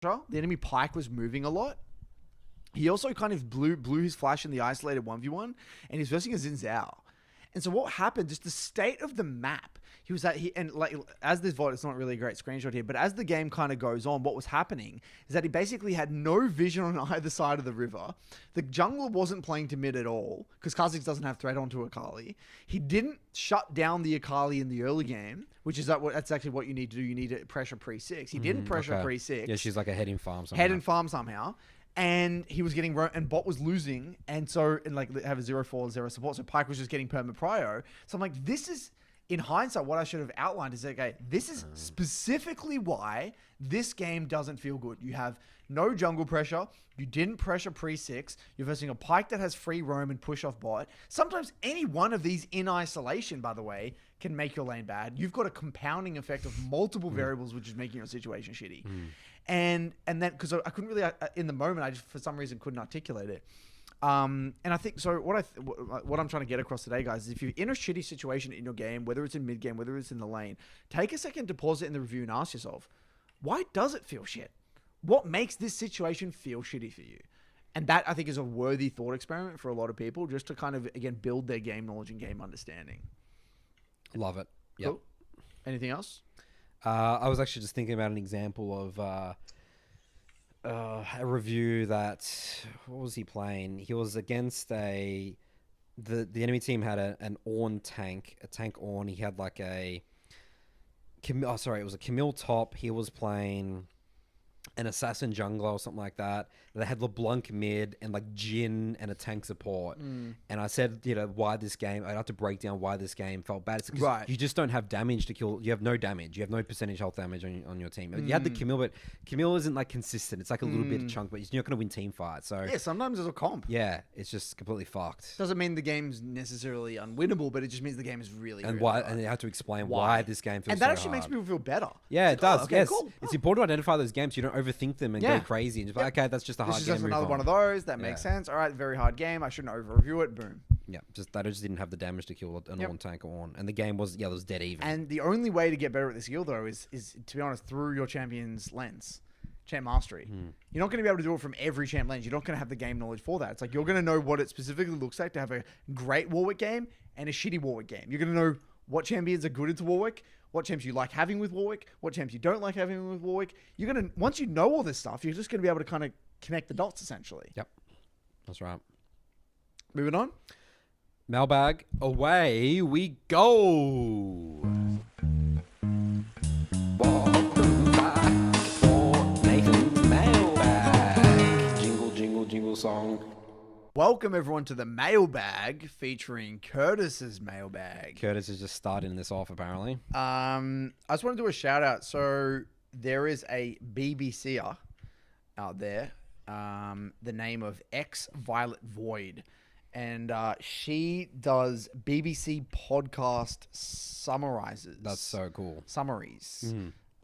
The enemy Pike was moving a lot. He also kind of blew his flash in the isolated 1v1, and he's versing a Xin Zhao. And so what happened, just the state of the map, he was at, and like, as this VOD, it's not really a great screenshot here, but as the game kind of goes on, what was happening is that he basically had no vision on either side of the river. The jungler wasn't playing to mid at all, because Kha'Zix doesn't have threat onto Akali. He didn't shut down the Akali in the early game, which is that's actually what you need to do. You need to pressure pre-6. He didn't pressure pre-6. Yeah, she's like a head in farm somehow. And he was getting, and bot was losing, and like have a 0-4, 0 support. So Pike was just getting perma prio. So I'm like, this is, in hindsight, what I should have outlined is, okay, this is specifically why this game doesn't feel good. You have no jungle pressure. You didn't pressure pre-6. You're versing a Pike that has free roam and push off bot. Sometimes any one of these in isolation, by the way, can make your lane bad. You've got a compounding effect of multiple variables, which is making your situation shitty. And then, because I couldn't really, in the moment, I just, for some reason, couldn't articulate it. And I think, so what I'm trying to get across today, guys, is if you're in a shitty situation in your game, whether it's in mid game, whether it's in the lane, take a second to pause it in the review and ask yourself, why does it feel shit? What makes this situation feel shitty for you? And that, I think, is a worthy thought experiment for a lot of people, just to kind of, again, build their game knowledge and game understanding. Love it. Yep. Cool. Anything else? I was actually just thinking about an example of a review that, what was he playing? He was against the enemy team had an Ornn tank, a tank Ornn. He had like it was a Camille top. He was playing an assassin jungler or something like that. They had LeBlanc mid and like Jhin and a tank support. And I said, why this game, I'd have to break down why this game felt bad. It's because you just don't have damage to kill. You have no damage. You have no percentage health damage on your team. You had the Camille, but Camille isn't like consistent. It's like a little bit of chunk, but you're not going to win team fights. So yeah, sometimes there's a comp. Yeah, it's just completely fucked. Doesn't mean the game's necessarily unwinnable, but it just means the game is really, and really why, hard. and you have to explain why this game feels and that so actually hard. makes people feel better. Yeah, it does. Okay, yes, cool. it's important to identify those games. So you don't overthink them and go crazy and just like, okay, that's just a hard This is game. just another one of those. That makes sense. All right, very hard game. I shouldn't over-review it. Boom. Yeah, just didn't have the damage to kill an Ornn tank on, and the game was dead even. And the only way to get better at this skill though is to be honest, through your champion's lens, champ mastery. You're not going to be able to do it from every champ lens. You're not going to have the game knowledge for that. It's like you're going to know what it specifically looks like to have a great Warwick game and a shitty Warwick game. You're going to know what champions are good into Warwick, what champs you like having with Warwick, what champs you don't like having with Warwick. You're going to, once you know all this stuff, you're just going to be able to kind of connect the dots essentially. Yep, that's right. Moving on. Mailbag, away we go. Welcome back for Nathan's mailbag. Jingle, jingle, jingle song. Welcome everyone to the mailbag featuring Curtis's mailbag. Curtis is just starting this off apparently. I just want to do a shout out. So there is a BBCer out there, the name of X Violet Void. And she does BBC podcast summarizes. That's so cool. Summaries.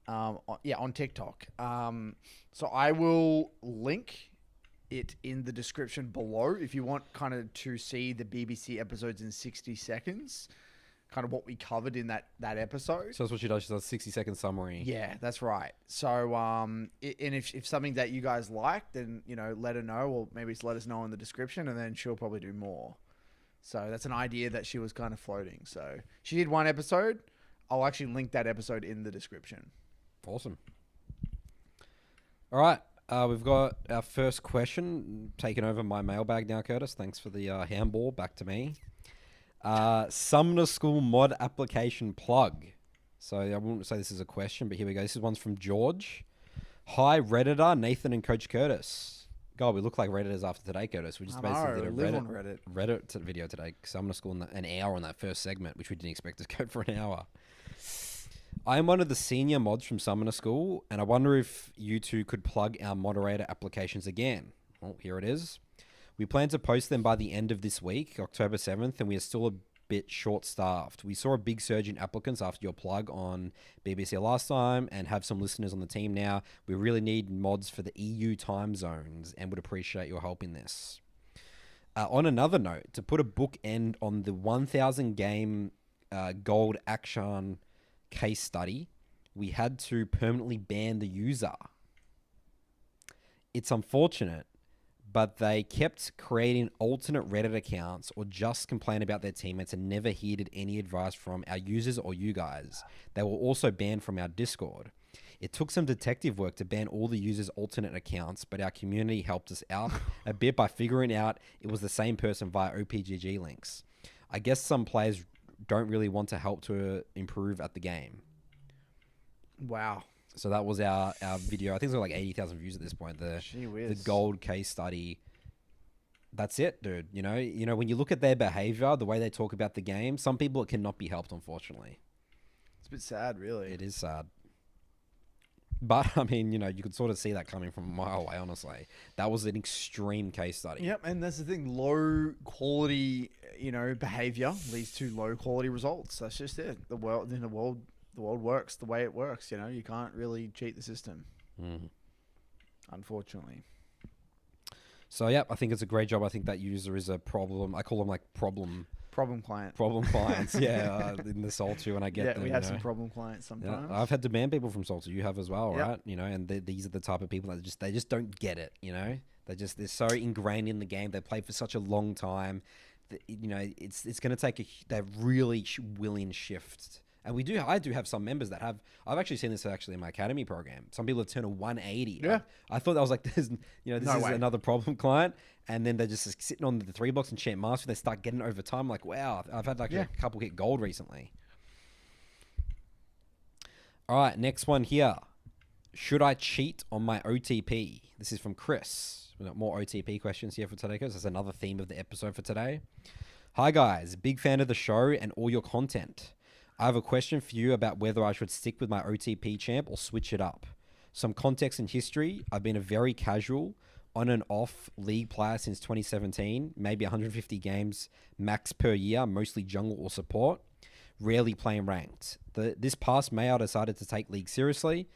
On TikTok. So I will link it in the description below if you want kind of to see the BBC episodes in 60 seconds. Kind of what we covered in that episode. So that's what she does. She does a 60-second summary. Yeah, that's right. So, and if something that you guys like, then, let her know, or maybe just let us know in the description, and then she'll probably do more. So that's an idea that she was kind of floating. So she did one episode. I'll actually link that episode in the description. Awesome. All right. We've got our first question taking over my mailbag now, Curtis. Thanks for the handball. Back to me. Summoner School mod application plug. So I wouldn't say this is a question, but here we go. This is one's from George. Hi, Redditor, Nathan and Coach Curtis. God, we look like Redditors after today, Curtis. We just basically did a Reddit video today. Summoner School in an hour on that first segment, which we didn't expect to go for an hour. I am one of the senior mods from Summoner School, and I wonder if you two could plug our moderator applications again. Well, here it is. We plan to post them by the end of this week, October 7th, and we are still a bit short-staffed. We saw a big surge in applicants after your plug on BBC last time and have some listeners on the team now. We really need mods for the EU time zones and would appreciate your help in this. On another note, to put a bookend on the 1,000 game gold action case study, we had to permanently ban the user. It's unfortunate, but they kept creating alternate Reddit accounts or just complain about their teammates and never heeded any advice from our users or you guys. They were also banned from our Discord. It took some detective work to ban all the users' alternate accounts, but our community helped us out a bit by figuring out it was the same person via OPGG links. I guess some players don't really want to help to improve at the game. Wow. So that was our video. I think it's got like 80,000 views at this point. The gold case study. That's it, dude. You know, when you look at their behavior, the way they talk about the game, some people it cannot be helped, unfortunately. It's a bit sad, really. It is sad. But, I mean, you know, you could sort of see that coming from a mile away, honestly. That was an extreme case study. Yep, and that's the thing. Low quality, behavior leads to low quality results. That's just it. The world works the way it works. You can't really cheat the system. Unfortunately. So, yeah, I think it's a great job. I think that user is a problem. I call them like problem clients, yeah, in the Sol 2, and I get them. We have some problem clients sometimes. Yeah, I've had to ban people from Sol 2. You have as well, Yep. right? And these are the type of people that just don't get it. They're so ingrained in the game. They play for such a long time. That, it's going to take they're really willing shift. And I do have some members that have. I've actually seen this in my academy program. Some people have turned a 180. Yeah. I thought that was like this. This No is way. another problem client, and then they're just sitting on the 3 blocks and champ master. They start getting over time. Like, wow, I've had a couple hit gold recently. All right, next one here. Should I cheat on my OTP? This is from Chris. We've got more OTP questions here for today, because that's another theme of the episode for today. Hi guys, big fan of the show and all your content. I have a question for you about whether I should stick with my OTP champ or switch it up. Some context and history. I've been a very casual, on and off league player since 2017, maybe 150 games max per year, mostly jungle or support, rarely playing ranked. This past May, I decided to take league seriously,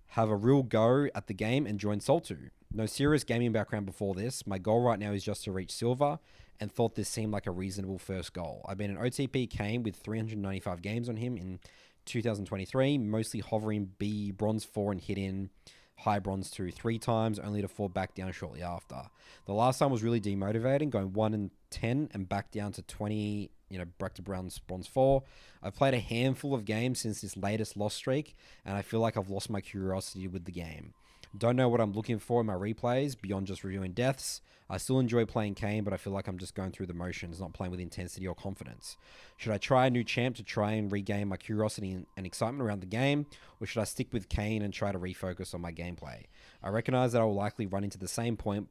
have a real go at the game, and join Sol 2. No serious gaming background before this. My goal right now is just to reach silver, and thought this seemed like a reasonable first goal. I've been an OTP Kane with 395 games on him in 2023, mostly hovering B bronze 4 and hitting high bronze 2 3 times, only to fall back down shortly after. The last time was really demotivating, going 1 and 10 and back down to 20, back to bronze 4. I've played a handful of games since this latest loss streak, and I feel like I've lost my curiosity with the game. Don't know what I'm looking for in my replays beyond just reviewing deaths. I still enjoy playing Kane, but I feel like I'm just going through the motions, not playing with intensity or confidence. Should I try a new champ to try and regain my curiosity and excitement around the game, or should I stick with Kane and try to refocus on my gameplay? I recognize that I will likely run into the same point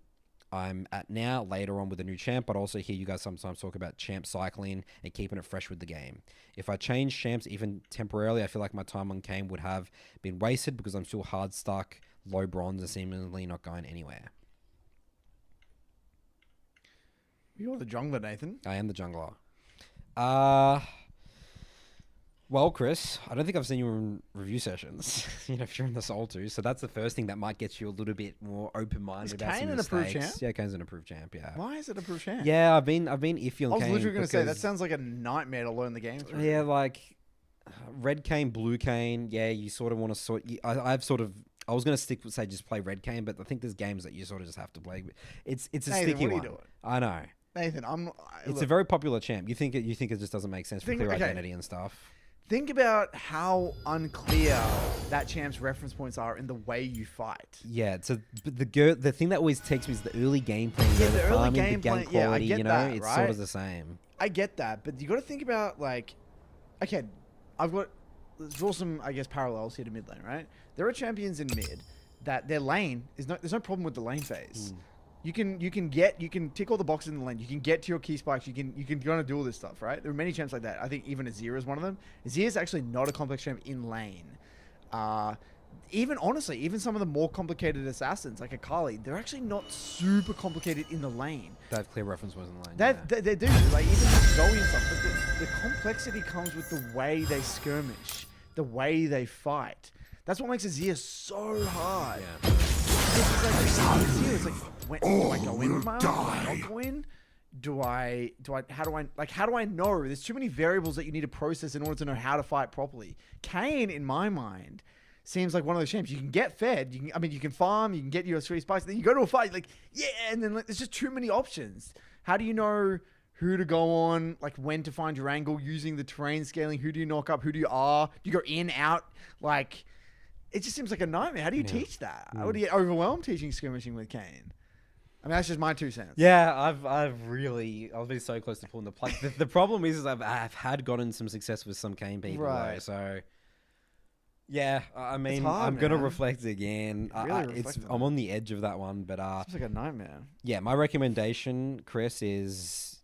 I'm at now later on with a new champ, but I also hear you guys sometimes talk about champ cycling and keeping it fresh with the game. If I change champs even temporarily, I feel like my time on Kane would have been wasted because I'm still hard stuck, low bronze, and seemingly not going anywhere. You're the jungler, Nathan. I am the jungler. Well, Chris, I don't think I've seen you in review sessions, if you're in the Sol 2. So that's the first thing that might get you a little bit more open-minded about Kane some an approved mistakes. champ? Yeah, Kane's an approved champ, yeah. Why is it approved champ? Yeah, I've been iffy on Kane. I was literally going to say, that because- sounds like a nightmare to learn the game through. Yeah, like red Kane, blue Kane. Yeah, you sort of want to I was going to stick with, say, just play red Kane, but I think there's games that you sort of just have to play. It's a Nathan, sticky what are you one. doing? I know. Nathan, It's a very popular champ. You think it just doesn't make sense for clear identity and stuff. Think about how unclear that champ's reference points are in the way you fight. Yeah, so the thing that always takes me is the early gameplay. The early farming, gameplay, the gank yeah, I quality, get that, it's right? sort of the same. I get that, but you got to think about let's draw some, parallels here to mid lane, right? There are champions in mid that their lane there's no problem with the lane phase. You can tick all the boxes in the lane. You can get to your key spikes. You can go and do all this stuff, right? There are many champs like that. I think even Azir is one of them. Azir is actually not a complex champ in lane. Even some of the more complicated assassins like Akali, they're actually not super complicated in the lane. They have clear reference points in the lane. They do, like even with Zoe and stuff. But the complexity comes with the way they skirmish, the way they fight. That's what makes Azir so hard. Yeah. It's like, do I go in with my arm? Do I not go in? How do I know? There's too many variables that you need to process in order to know how to fight properly. Kane, in my mind, seems like one of those champs. You can get fed. You can farm. You can get your sweet spice. Then you go to a fight. Like, yeah, and then there's just too many options. How do you know who to go on? Like, when to find your angle using the terrain scaling? Who do you knock up? Who do you R? Do you go in, out? Like, it just seems like a nightmare. How do you teach that? I would get overwhelmed teaching skirmishing with Kane. I mean, that's just my 2 cents. Yeah, I've been so close to pulling the plug. The problem is I've had gotten some success with some Kane people, though, so yeah. I mean, hard, I'm gonna man. reflect again. Reflect on I'm on the edge of that one, but It's like a nightmare. yeah, my recommendation, Chris, is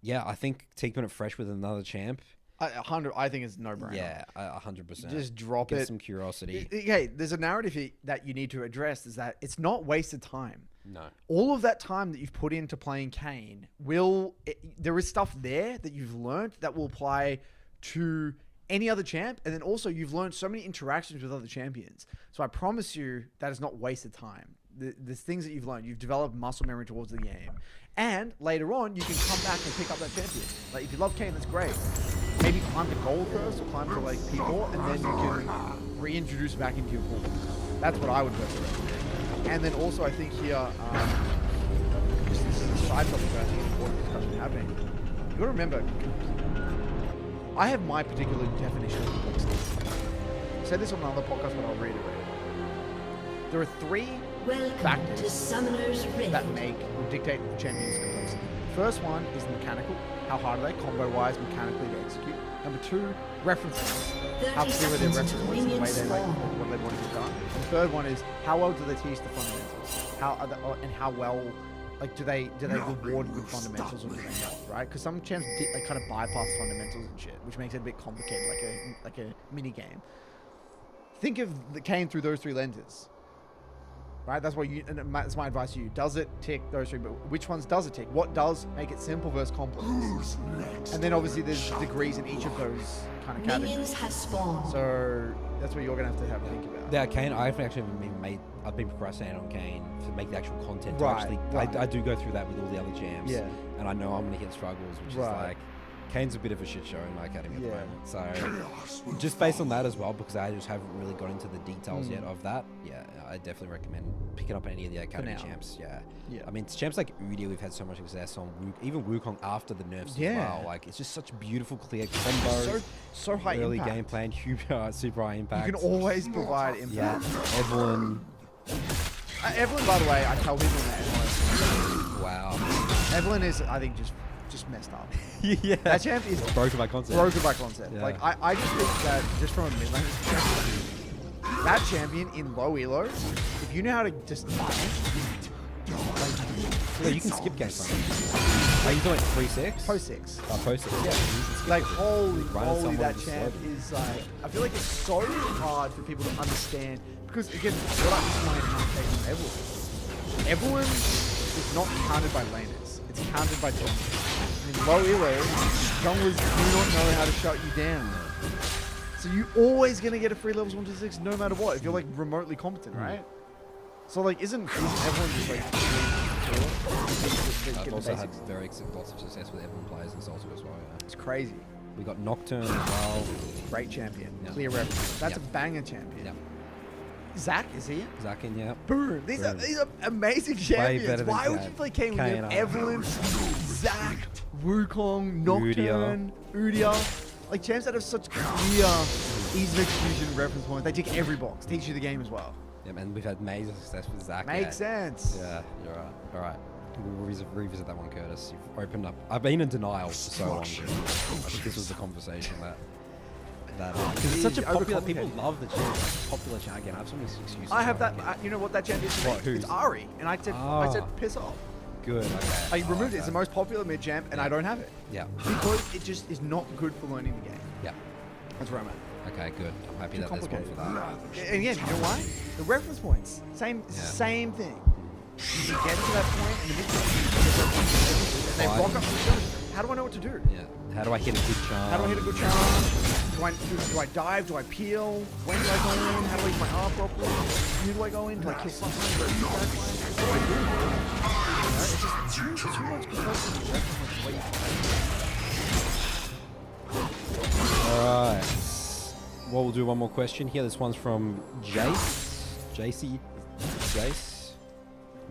I think keeping it fresh with another champ. 100. I think it's no brainer. Yeah, 100%. Just drop Get it. some curiosity. Okay, there's a narrative that you need to address. Is that it's not wasted time. No. All of that time that you've put into playing Kane there is stuff there that you've learned that will apply to any other champ, and then also you've learned so many interactions with other champions. So I promise you that is not wasted time. There's things that you've learned. You've developed muscle memory towards the game, and later on you can come back and pick up that champion. Like, if you love Kane, that's great. Maybe climb to gold first, or climb to like P4, and then you can reintroduce back into your pool. That's what I would personally recommend. And then also I think here, this is a side topic, but I think it's important discussion happening. You got to remember, I have my particular definition of complexity. I said this on another podcast, but I'll reiterate it. There are 3 factors that dictate the champion's complexity. The first one is mechanical. How hard are they, combo-wise, mechanically to execute? Number 2, references. How clear are their reference points and the way they what they want to get done. And the third one is how well do they teach the fundamentals? How well do they reward good fundamentals or do they not? Right? Because some champs kind of bypass fundamentals and shit, which makes it a bit complicated, like a mini game. Think of the Kane through those 3 lenses. Right, that's my advice to you. Does it tick those 3? But which ones does it tick? What does make it simple versus complex? And then obviously there's degrees in each of those kind of categories. So that's what you're gonna have to a think about. Yeah, Kane. I've been procrastinating on Kane to make the actual content. Right. I do go through that with all the other champs. Yeah. And I know I'm gonna hit struggles, which is like. Kane's a bit of a shit show in my academy at the moment. So, just based on that as well, because I just haven't really got into the details yet of that, I definitely recommend picking up any of the academy champs. Yeah. I mean, champs like Udi, we've had so much success on. Even Wukong after the nerfs as well. Like, it's just such beautiful, clear combos. So high early impact. game plan, super high impact. You can always provide impact. Yeah. Evelyn. Evelyn, by the way, I tell people that. Wow. Evelyn is, I think, just messed up. Yeah. That champ is broken by concept. Yeah. Like, I just think that just from a mid-lane perspective, that champion in low elo, if you know how to just you can skip game time. Are you doing 3-6? post 6. Post 6. Yeah. Like, holy moly, that just champ slow. is like, I feel like it's so hard for people to understand because again, what I explained in Evelyn is not counted by laners. It's counted by junglers. In low elo, junglers do not know how to shut you down. So you're always going to get a free levels 1 to 6 no matter what if you're like remotely competent, right? So like, isn't everyone just like I've also had lots of success with Evelyn players in Salter as well. Yeah. It's crazy. We got Nocturne as well. Great champion. Yep. Clear reference. That's a banger champion. Yep. Zach, is he? Zach in, yeah. Boom. These are amazing champions. better than Why would Zach. you play Kane with him? Kane, Evelyn, Zach, Wukong, Nocturne, Udia. Like champs that have such clear ease of execution reference points. They tick every box. Teach you the game as well. Yeah, and we've had major success with Zach. Makes sense. Yeah, you're right. All right. We'll revisit that one, Curtis. You've opened up. I've been in denial for so long. I think this was the conversation that because it's such a popular. People love the champ. Popular champ. Again, I have so many excuses. I have that. You know what that champ is? What, who's? It's Ari, and I said piss off. Good. Okay. I removed it. It's the most popular mid champ, and I don't have it. Yeah. Because it just is not good for learning the game. Yeah. That's where I'm at. Okay, good. I'm happy that there's one for that. And again, you know why? The reference points. Same thing. You get to that point in the mid and they rock up the skirmish. How do I know what to do? Yeah. How do I hit a good charm? How do I hit a good charm? Do I dive? Do I peel? When do I go in? How do I use my arm properly? Who do I go in? Do I kill something? What do I do? You know, it's just too much complexity. That's the way you play. Alright. Well, we'll do one more question here. This one's from Jace. Not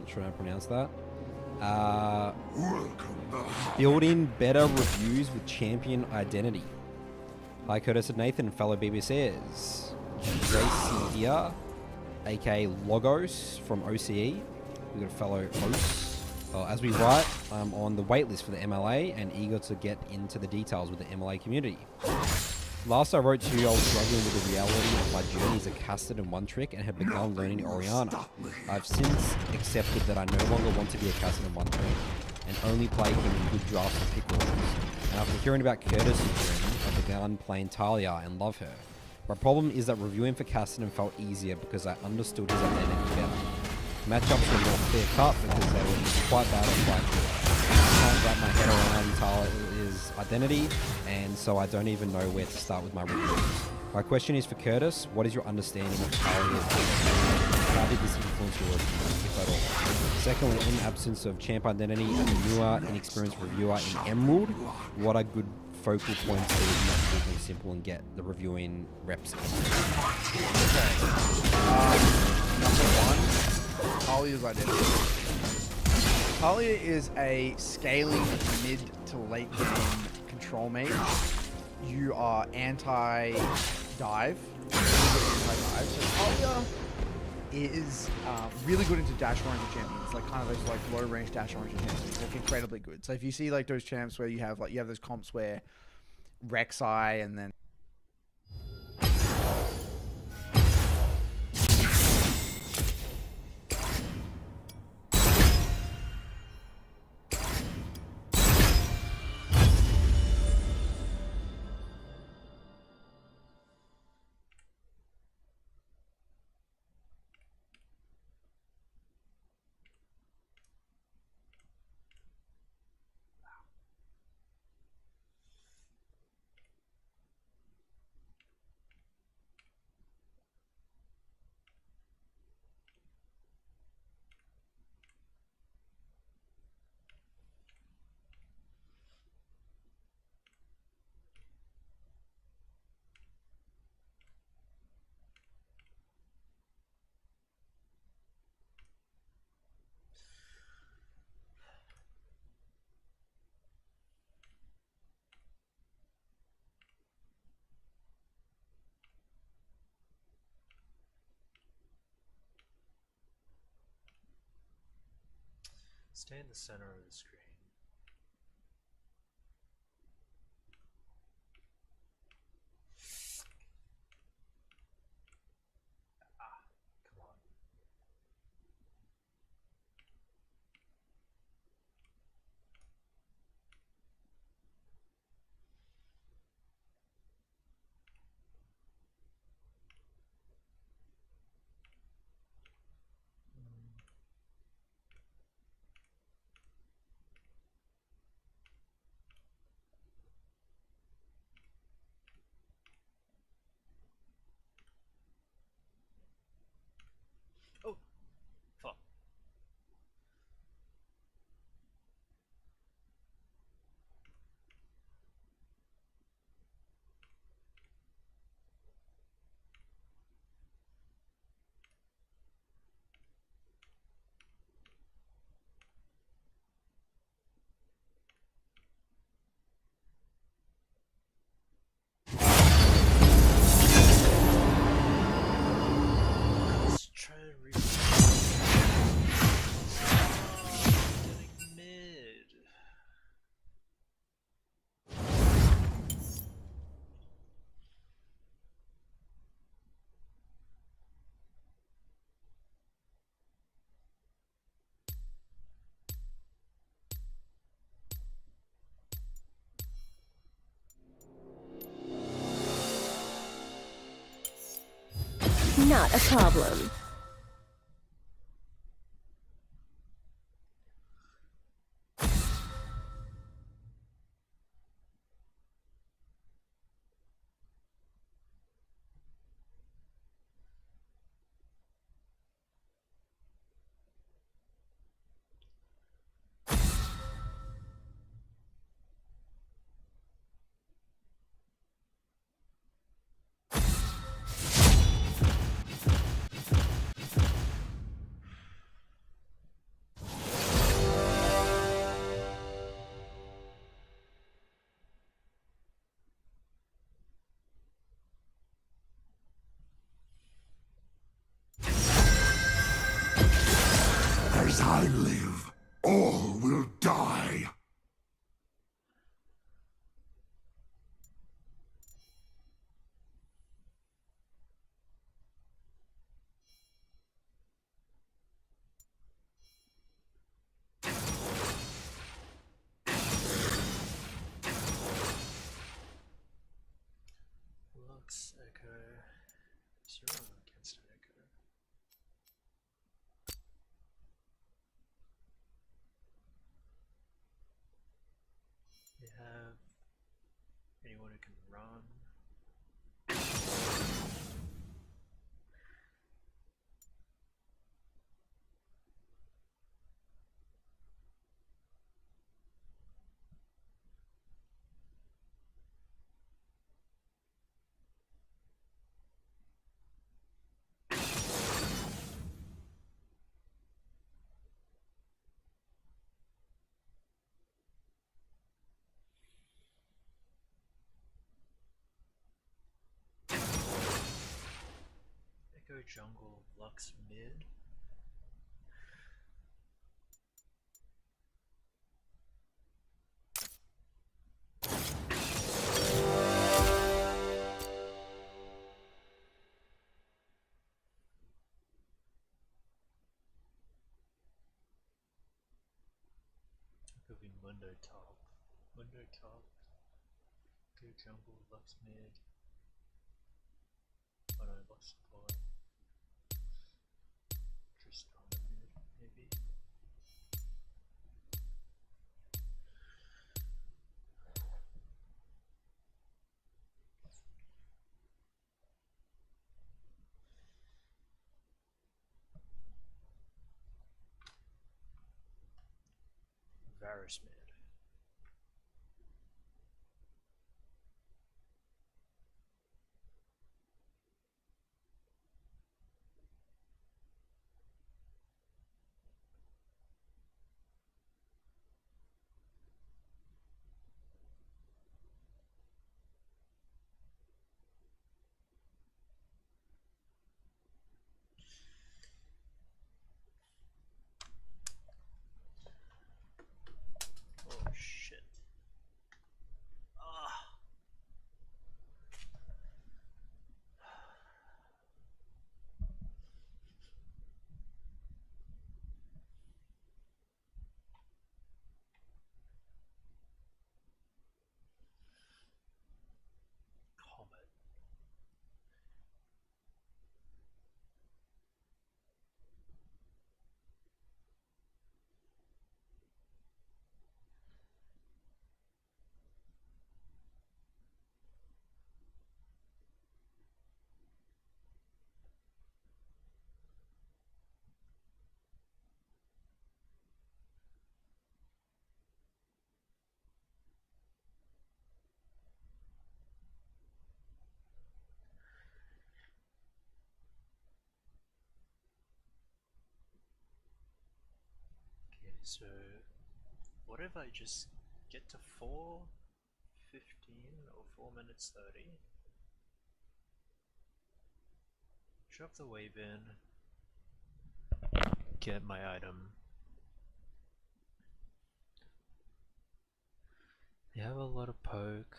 sure how to pronounce that. Building better reviews with champion identity. Hi, Curtis and Nathan, fellow BBCers. JC here, aka Logos from OCE. We've got a fellow host. Well, as we write, I'm on the waitlist for the MLA and eager to get into the details with the MLA community. Last I wrote to you, I was struggling with the reality of my journey as a casted and one trick and had begun learning Oriana. I've since accepted that I no longer want to be a casted and one trick and only play him in good drafts and pick orders. And after hearing about Curtis' journey, I began playing Talia and love her. My problem is that reviewing for Cassidy felt easier because I understood his identity better. Matchups were more clear cut because they were quite bad on quite good. I can't wrap my head around Talia's identity, and so I don't even know where to start with my reviews. My question is for Curtis, what is your understanding of Talia's identity? How did this influence your review, if at all? Secondly, in absence of champ identity as a newer, inexperienced reviewer in Emerald, what are good focal points to make something simple and get the reviewing reps in? Number one, Talia's identity. Talia is a scaling mid to late game control mage. You are anti-dive. So Talia is really good into dash oriented champions, like kind of those like low range dash oriented champions, like incredibly good. So if you see like those champs where you have those comps where Rek'Sai and then stay in the center of the screen. Come on. Oh, fuck. Let's try to read. Getting mid. Not a problem. As I live, all will die. Lux Echo. 0 against an Echo. They have anyone who can run. Echo jungle, Lux mid. Could be Mundo top. Mundo top. Go jungle, Lux mid. Oh no, Lux support. Tristana mid, maybe. Varus mid. Oh shit. Ah. Comet. Okay, so what if I just get to 4:15 or 4 minutes 30? Shove the wave in, get my item. They have a lot of poke.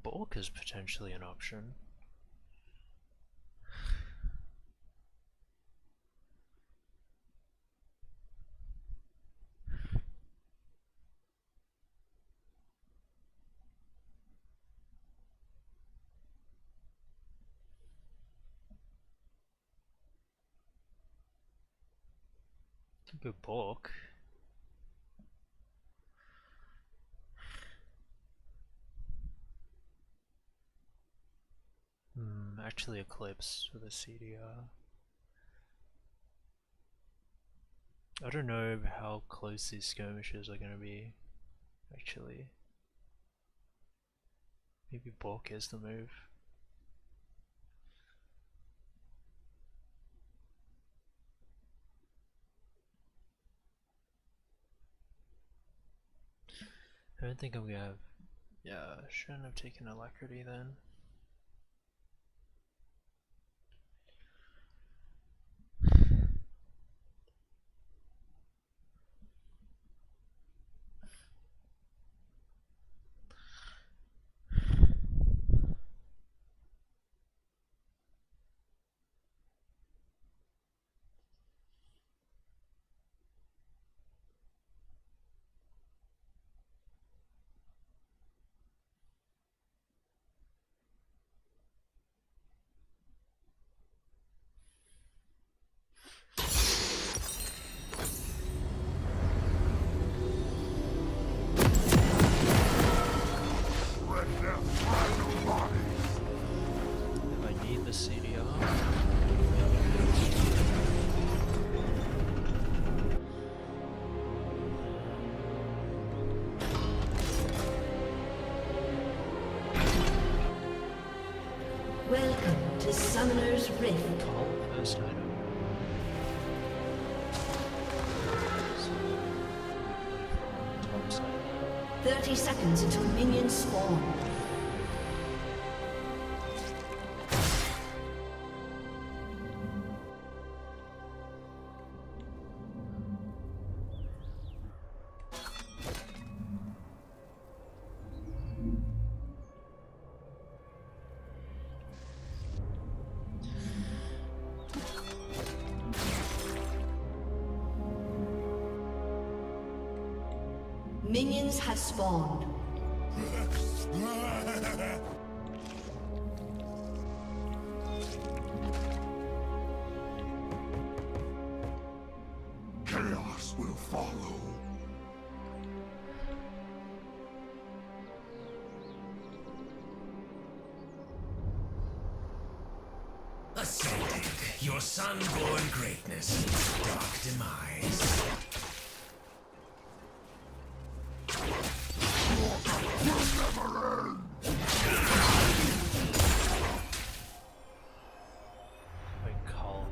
Bulk is potentially an option. Could go bulk. Actually Eclipse with a CDR. I don't know how close these skirmishes are gonna be, actually. Maybe bulk is the move. I don't think I'm gonna have Yeah, shouldn't have taken Alacrity then. If I need the CDR. Welcome to Summoner's Rift. Top first item. So, we play from top side. 30 seconds until minions spawn. Minions have spawned. Chaos will follow. Ascended, your sun-born greatness meets dark demise. Wait, call.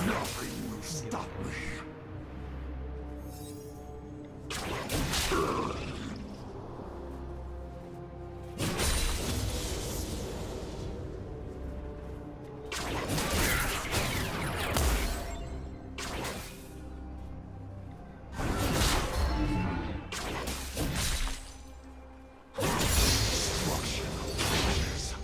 Nothing will stop me. Destruction approaches.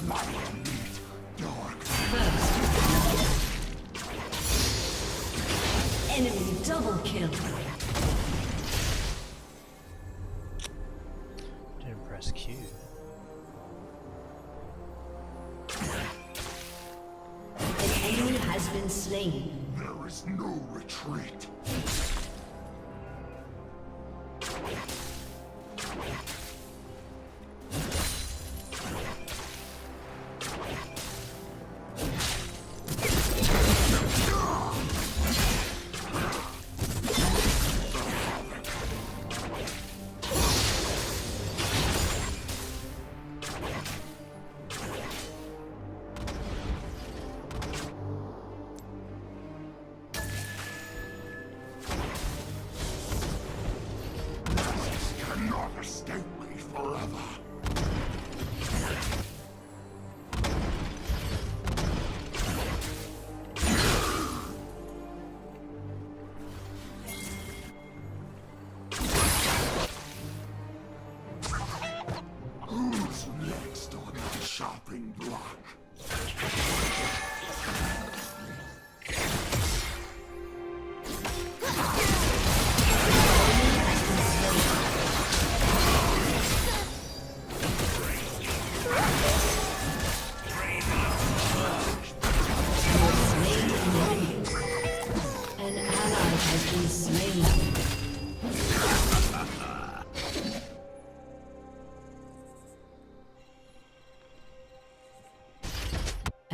Light meet dark. Enemy double kill. Didn't press Q. An enemy has been slain. There is no retreat.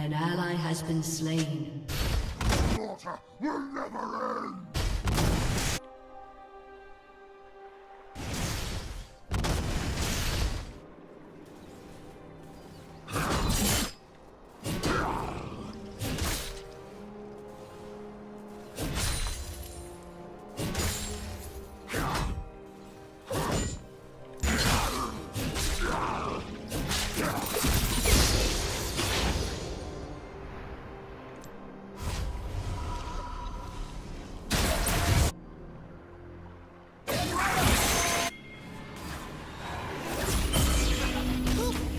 An ally has been slain. Slaughter will never end!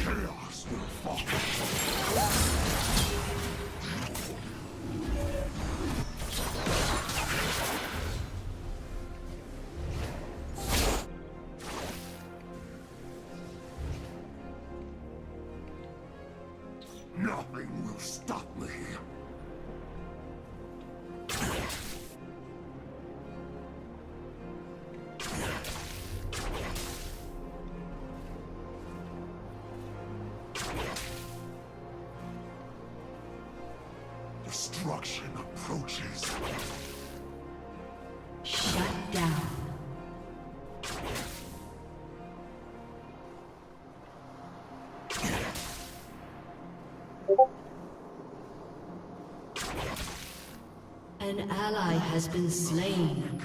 Chaos will follow. Nothing will stop me. Destruction approaches. Shut down. An ally has been slain.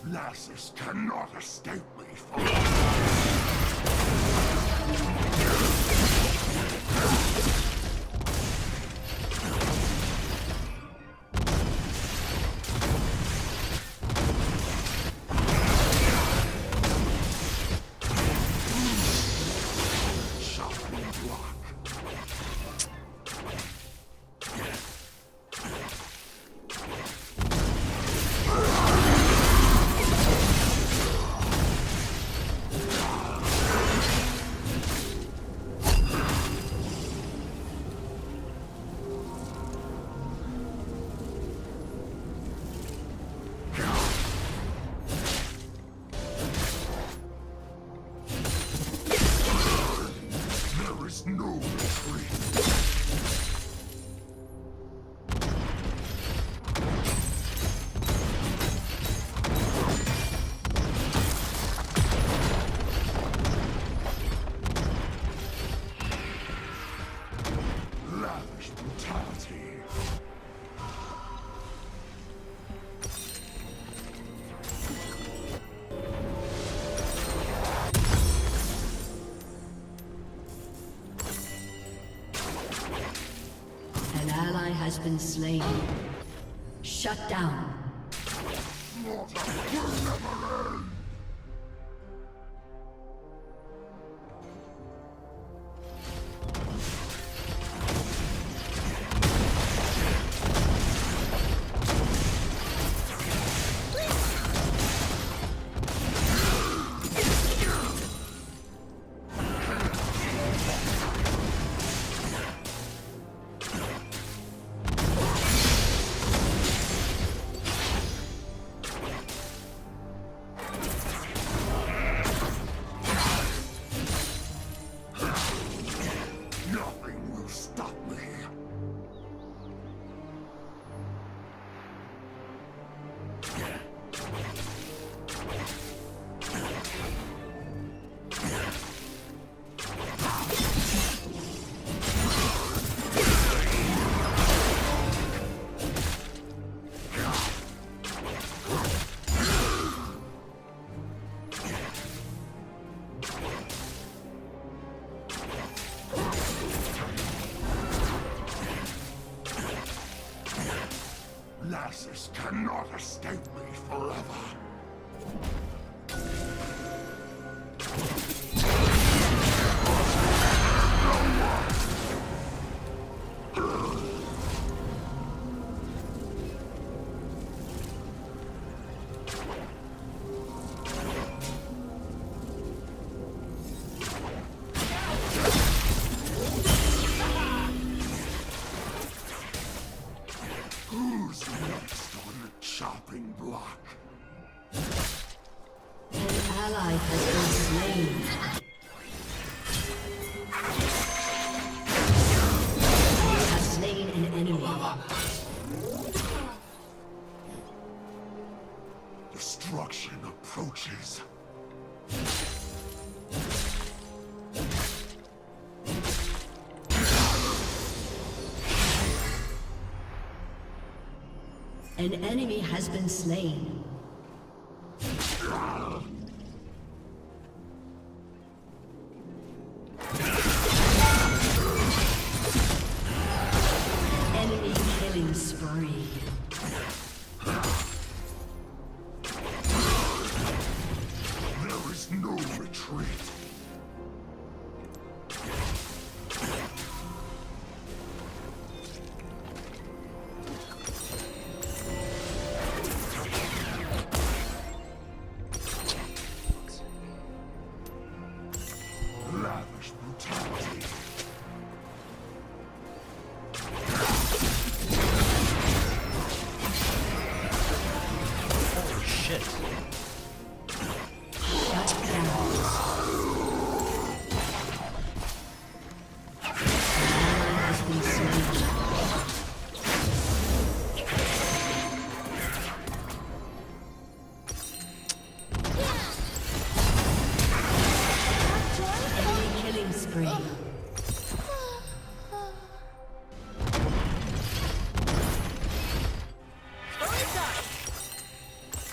Lassus cannot escape me from chopping block. There is no retreat. Lavish brutality. An ally has been slain. Shut down. Slaughter will never end. Nothing will stop me. Lassus cannot escape me forever. Who's next on the chopping block? An ally has been slain. You have slain an enemy. Destruction approaches. An enemy has been slain. Enemy killing spree. There is no retreat. Lavish brutality. Holy shit. Shut down. Ally has been slain. Enemy killing spree.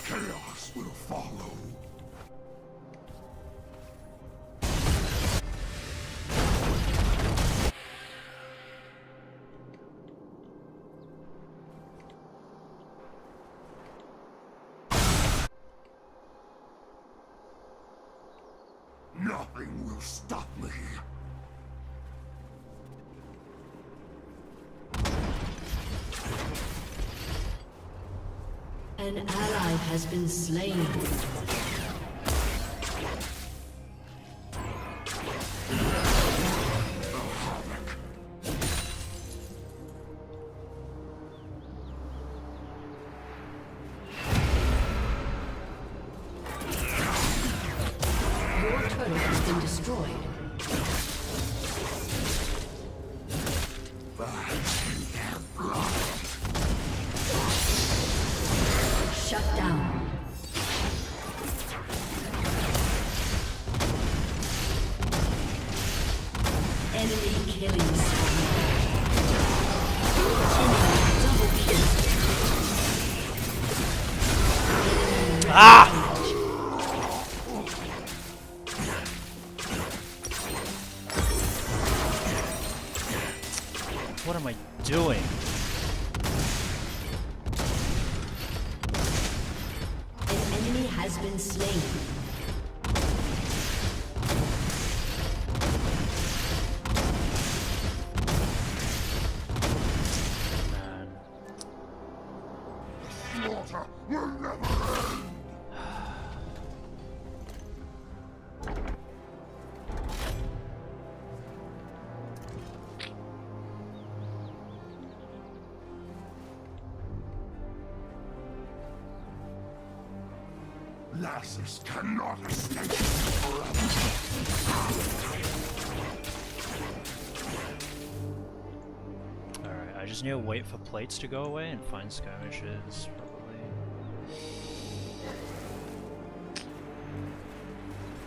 Chaos will follow. Nothing will stop me. An ally has been slain. Your turret has been destroyed. Shut down. Enemy killing spree. Enemy double kill. Enemy rampage. What am I doing? An enemy has been slain. Man. Slaughter will never end. Lasses cannot escape forever. Alright, I just need to wait for plates to go away and find skirmishes, probably.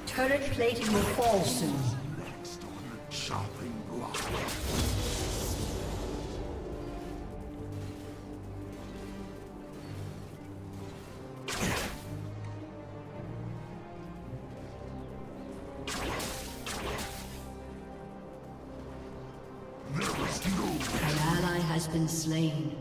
Turret plating will fall soon. Next on the chopping block. There is no An ally has been slain.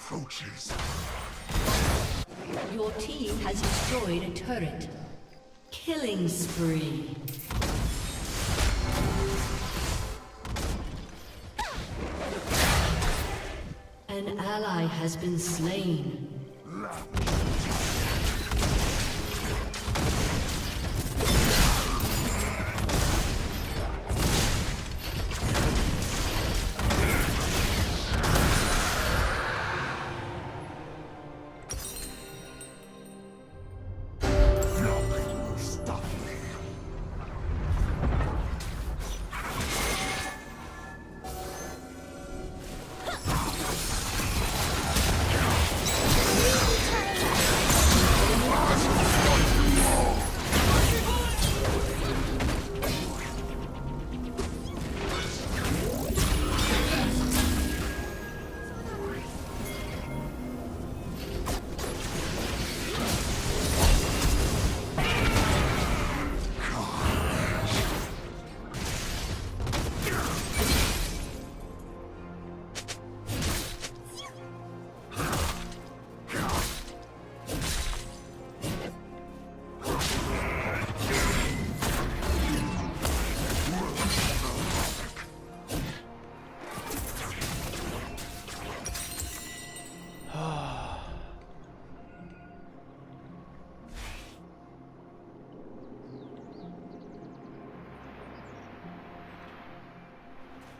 approaches. Your team has destroyed a turret. Killing spree. An ally has been slain. Nothing will stop me.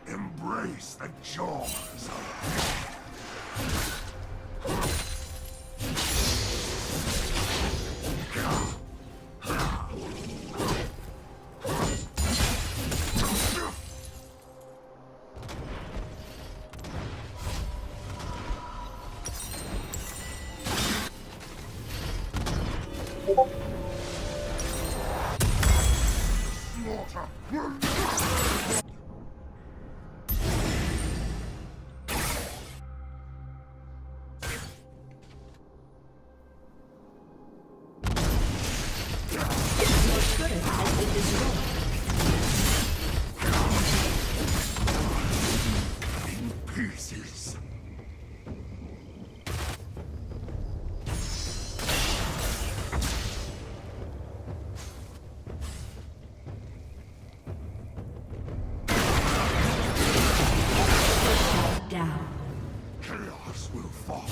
Embrace the jaws of slaughter. In pieces. Down. Chaos will fall.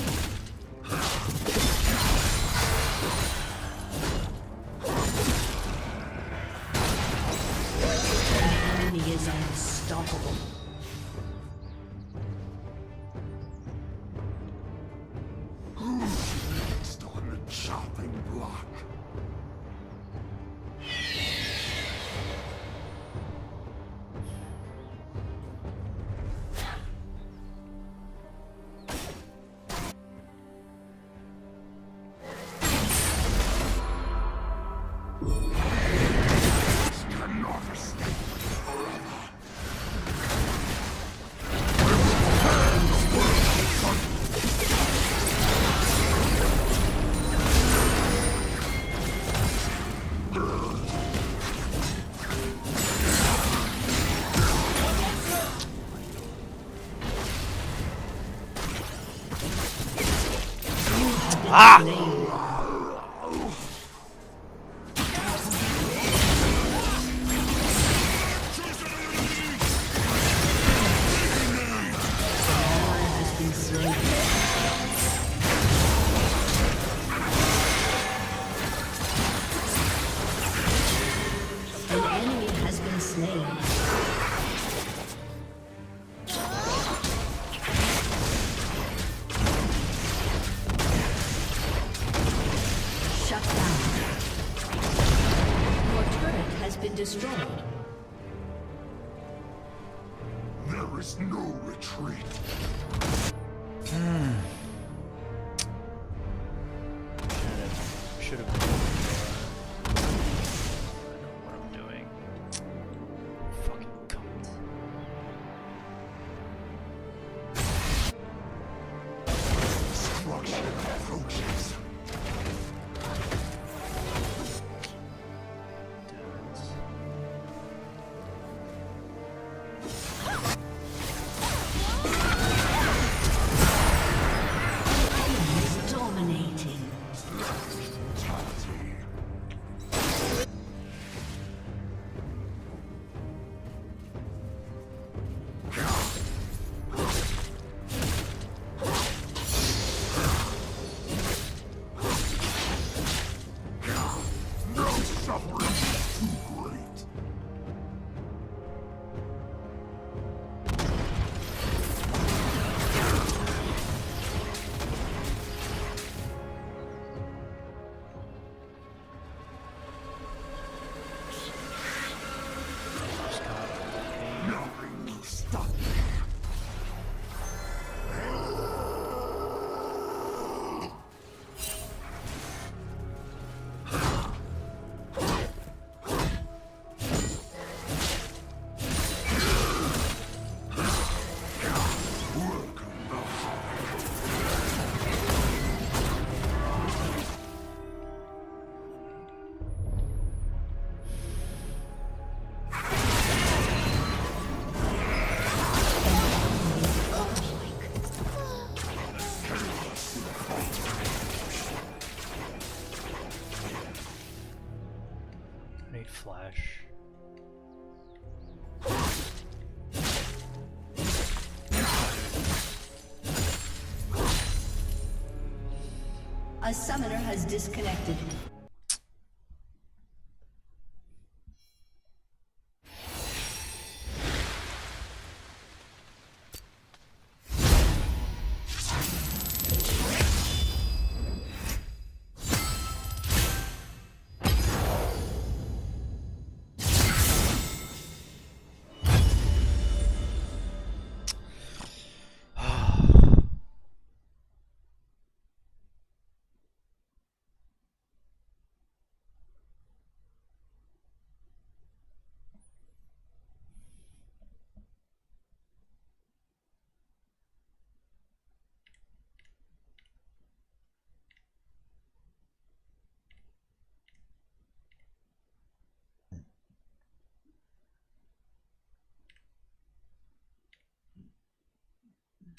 The enemy is unstoppable. Who's next on the chopping block? Cannot escape forever. Has been slain. An enemy has been slain. Shut down. Your turret has been destroyed. There is no retreat. Should have been. I know what I'm doing. Fucking cunt. Destruction approaches. Dudes. Dominating. Totality. flash. A summoner has disconnected.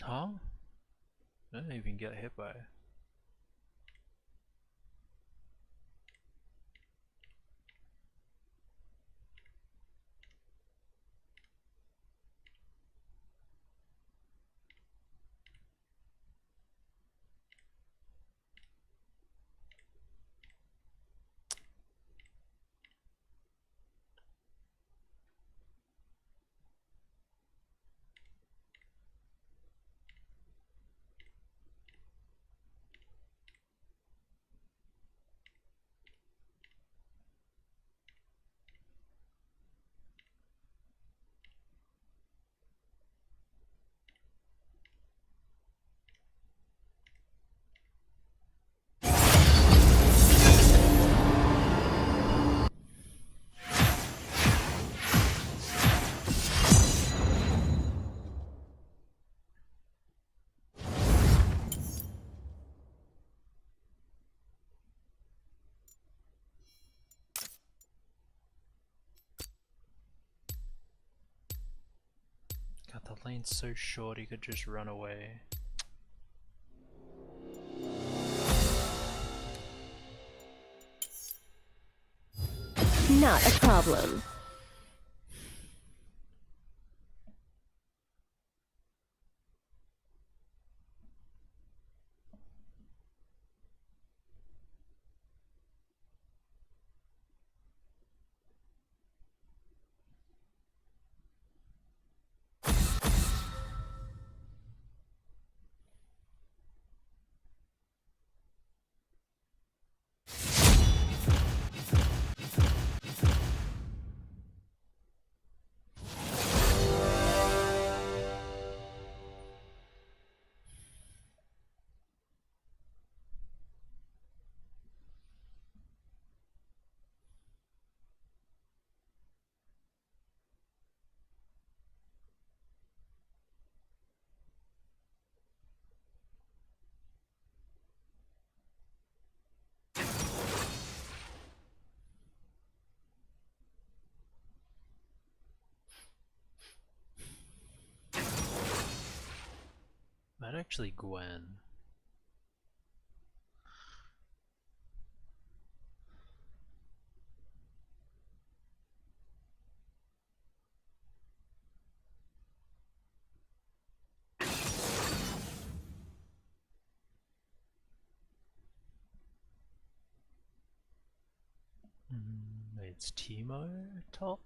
Huh? I didn't even get hit by it. God, the lane's so short he could just run away. Not a problem. Might actually Gwen. It's Teemo top?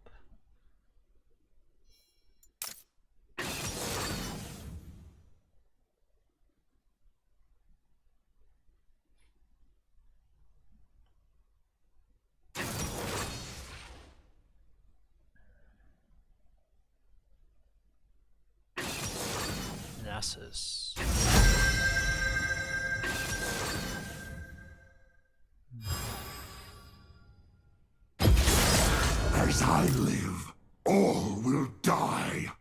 Nasus. As I live, all will die.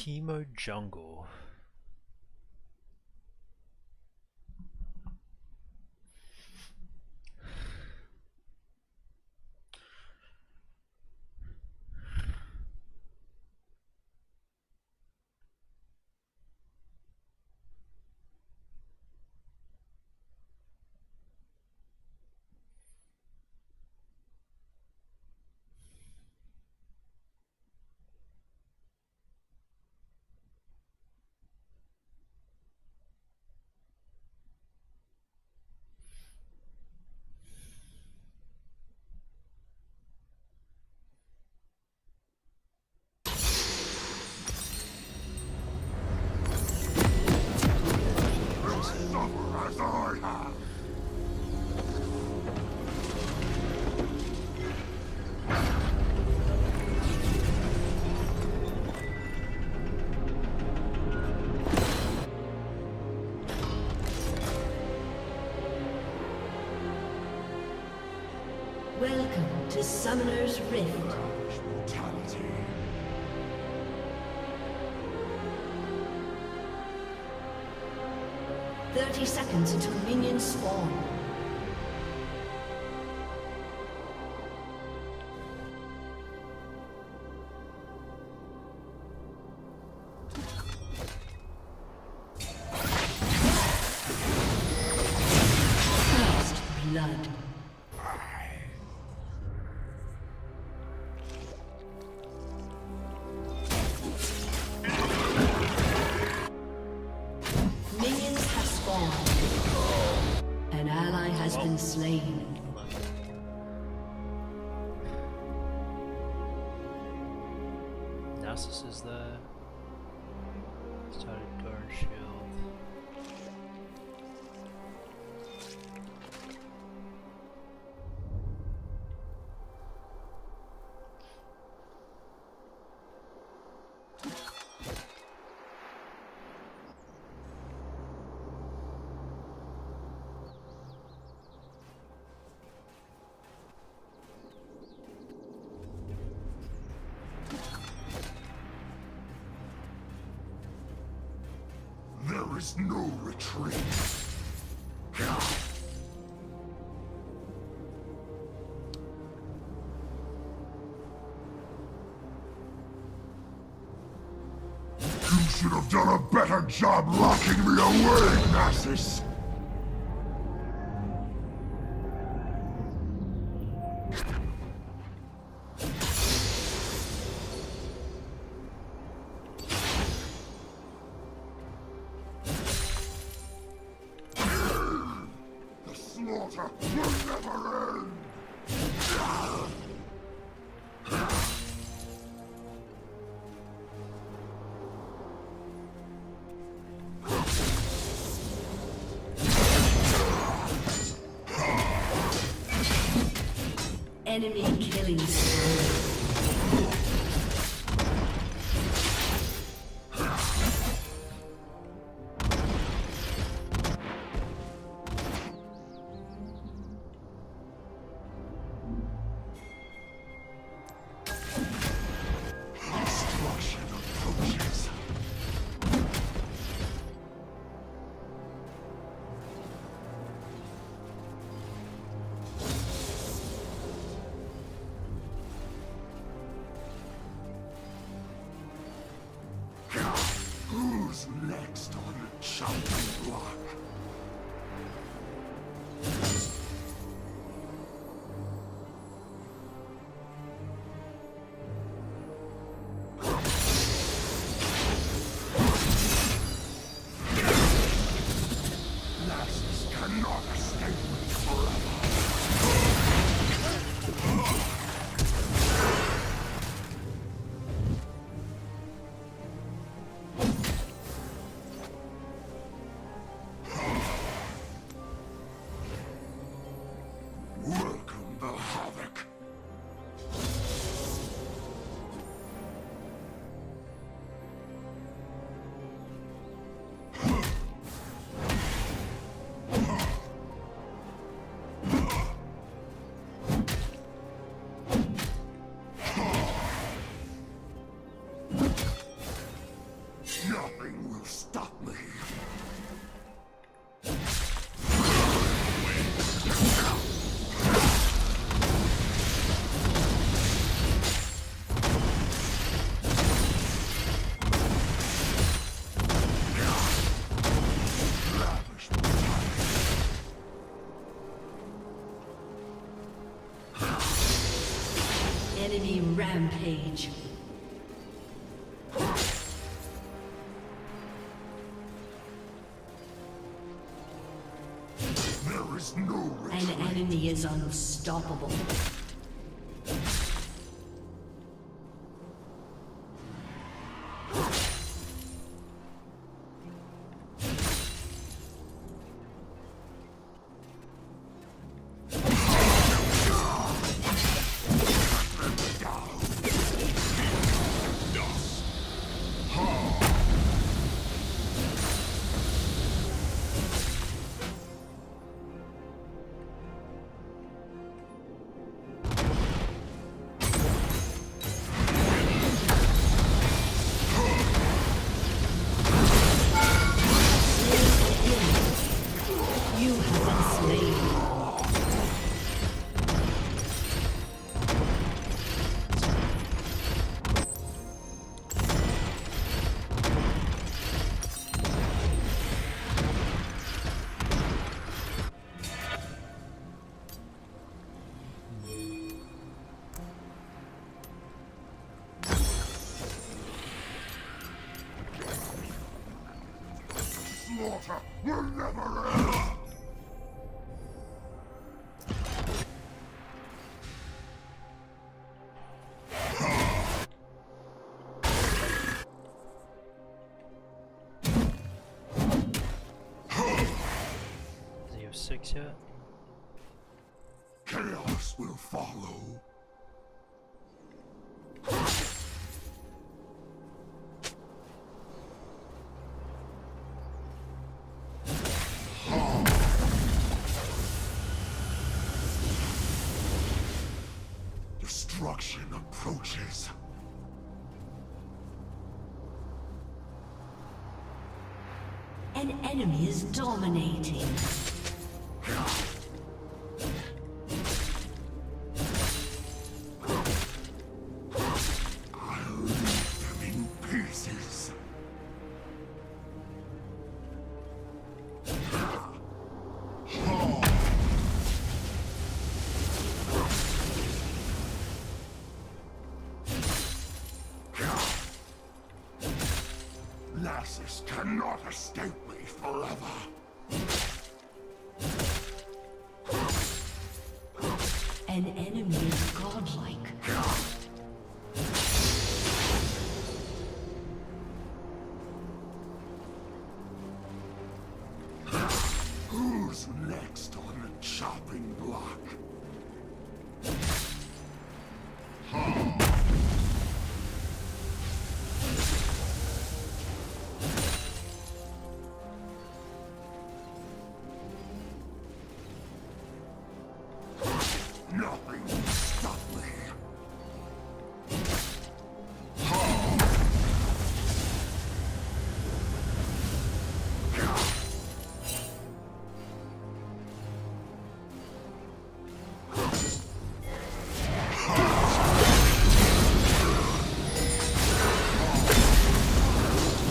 Chemo Jungle. Suffer as I have. Welcome to Summoner's Rift. Mortality. 30 seconds until minions spawn. First blood. Minions have spawned. An ally has been slain. Nasus is there. Started Guard Shield. There is no retreat. You should have done a better job locking me away, Nasus. The slaughter will never end. Enemy killing spree. Destruction approaches. Who's next on the chopping block? Nasus cannot escape me forever. Rampage. There is no An enemy is unstoppable. You have been slain. slaughter will never end! Does he have 6 yet? Chaos will follow. Destruction approaches. An enemy is dominating. I'll leave them in pieces. Lasses cannot escape me forever. An enemy is godlike. Who's next on the chopping block? Nothing will stop me.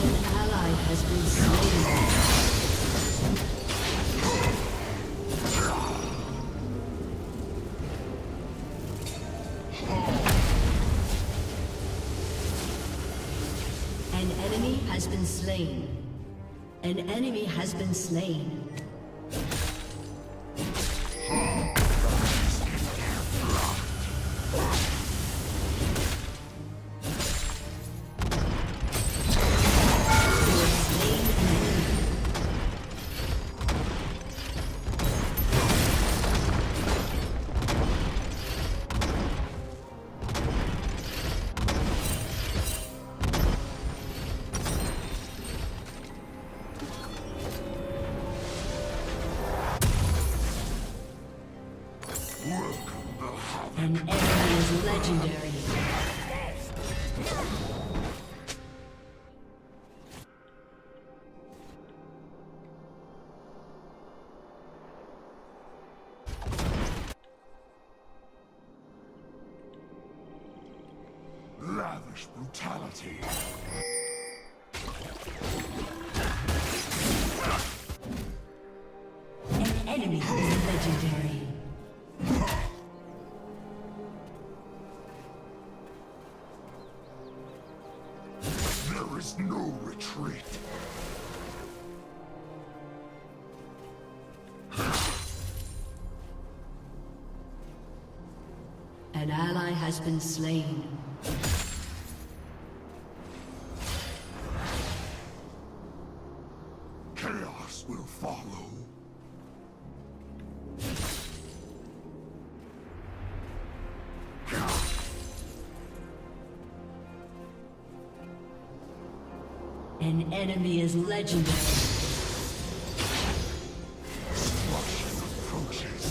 An ally has been slain. An enemy has been slain. An enemy has been slain. Welcome the havoc. An enemy is legendary. Lavish brutality. An enemy is legendary. is no retreat. An ally has been slain. Chaos will follow. An enemy is legendary. Destruction approaches.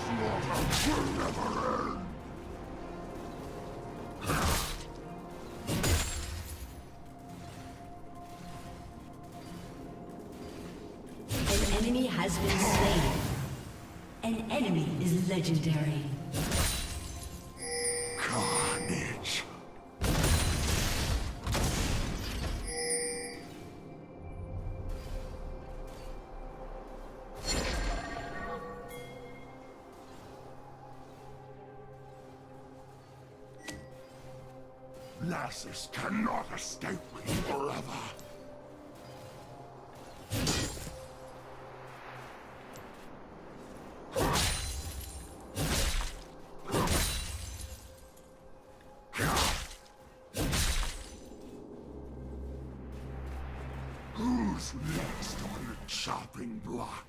Slaughter will never end. An enemy has been slain. An enemy is legendary. Carnage. Lasses cannot escape me forever. Who's next on the chopping block?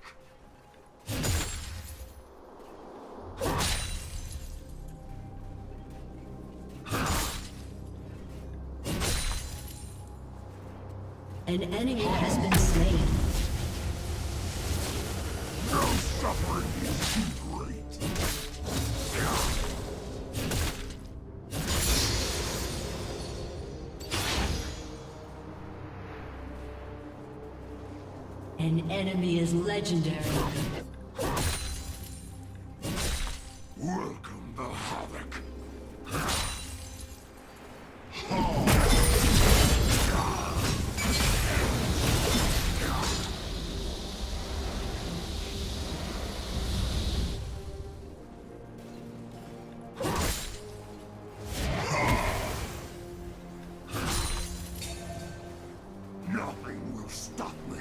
An enemy has been slain. No suffering is too great. An enemy is legendary. Welcome the havoc. Nothing will stop me.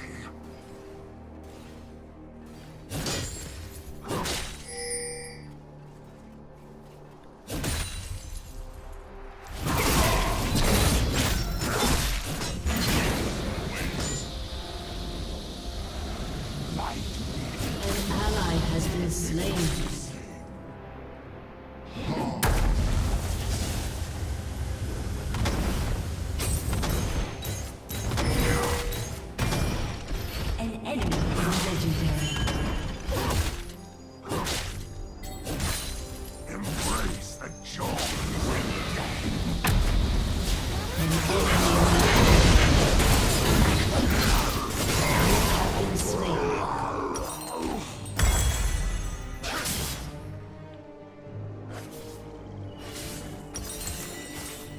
An ally has been slain. An enemy is legendary. Embrace the joy. An enemy has been slain.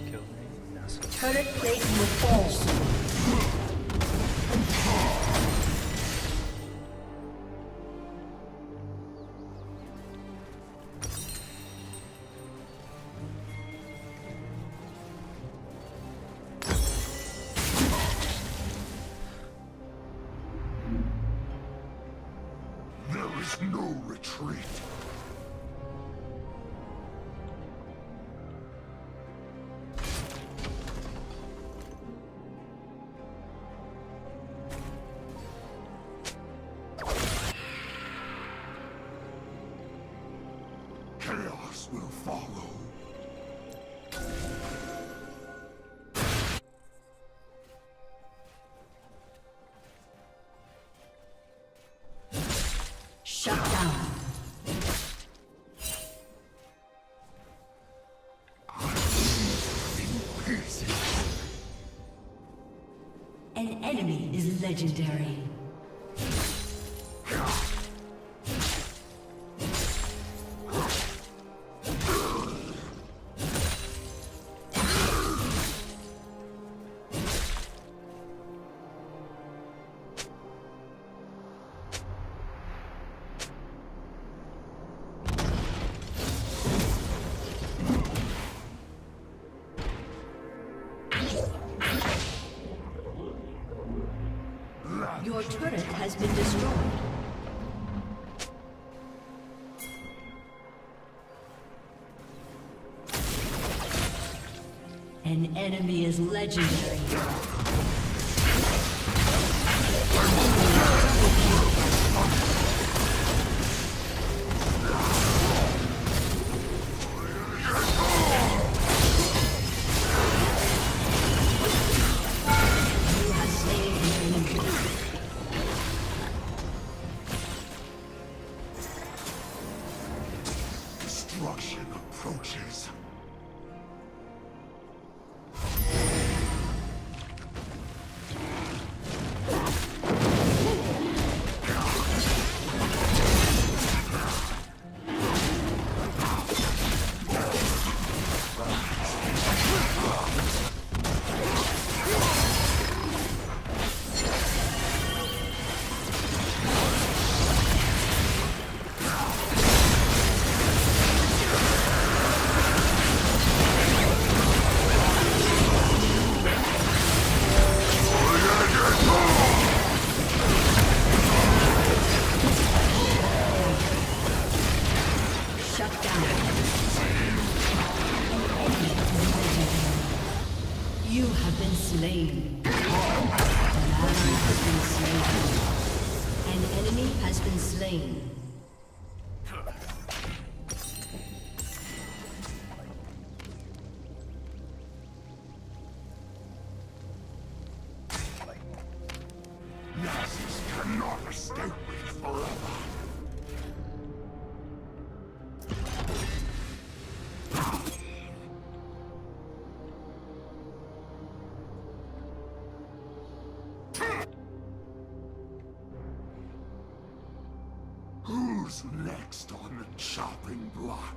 Kill me. Asshole. Turret plate will fall soon. There is no retreat. Chaos will follow. Shut down. In pieces. An enemy is legendary. Your turret has been destroyed. An enemy is legendary. Destruction approaches. You have been slain. An ally has been slain. An enemy has been slain. Nazis cannot escape me forever. Who's next on the chopping block?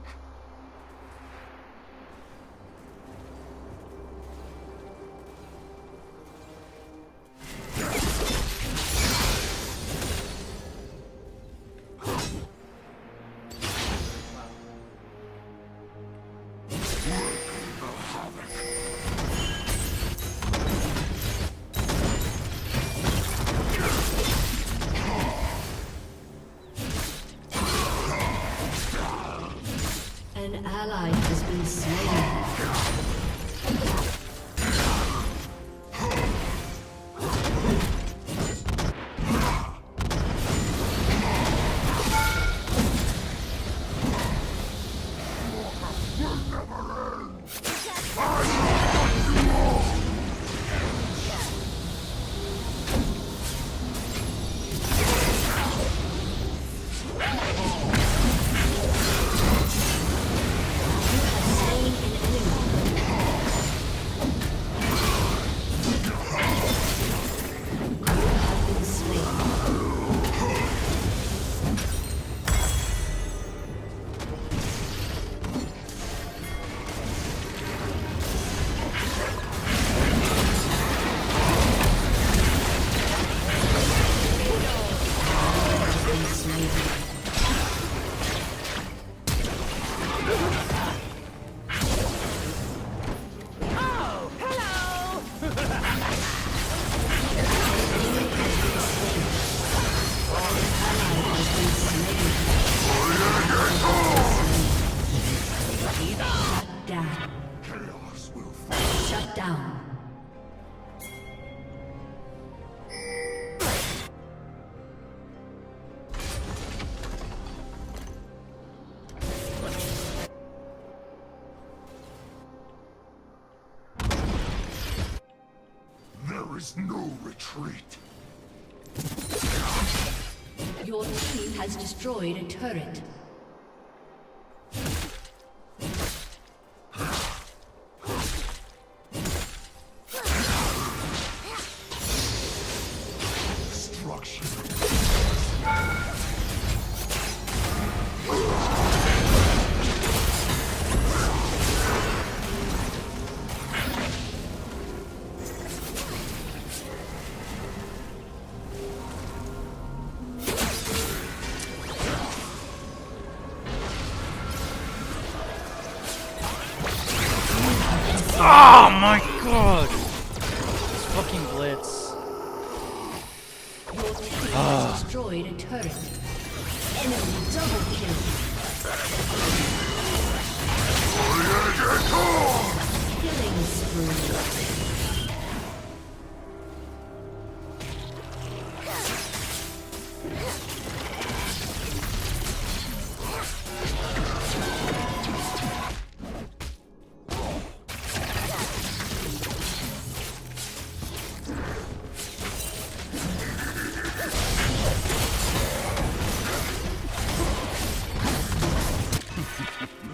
An ally has been slain. Shut down. There is no retreat. Your team has destroyed a turret. Destruction. Oh my god! This fucking blitz. Your team has destroyed a turret. Enemy double kill. Killing spree.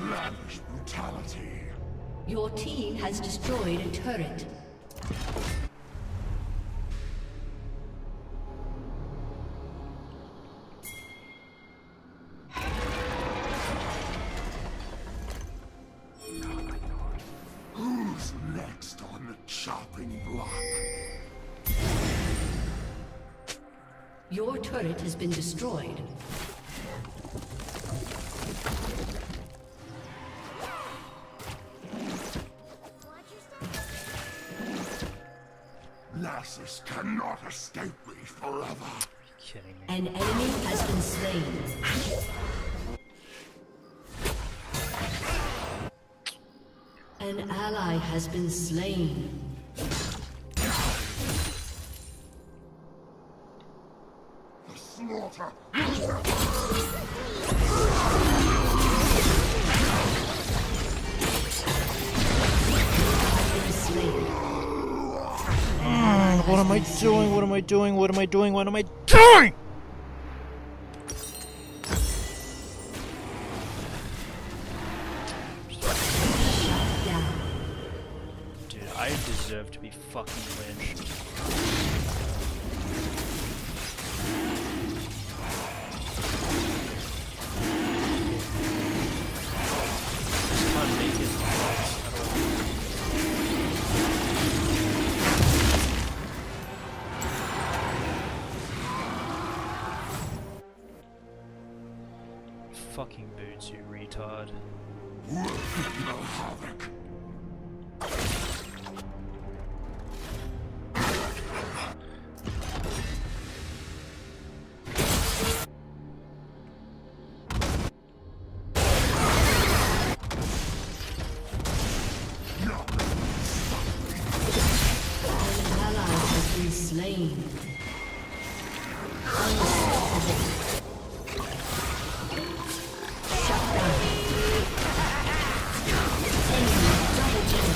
Lavish brutality. Your team has destroyed a turret. Who's next on the chopping block? Your turret has been destroyed. Nasus cannot escape me forever. Kidding me. An enemy has been slain. An ally has been slain. The slaughter. Been slain. What am I doing? What am I doing? What am I doing? What am I doing? Down. Dude, I deserve to be fucking lynched. Can't make it at all. Fucking boots, you retard. No havoc. An ally has been slain. Unstoppable. Shut down. Enemy double kill.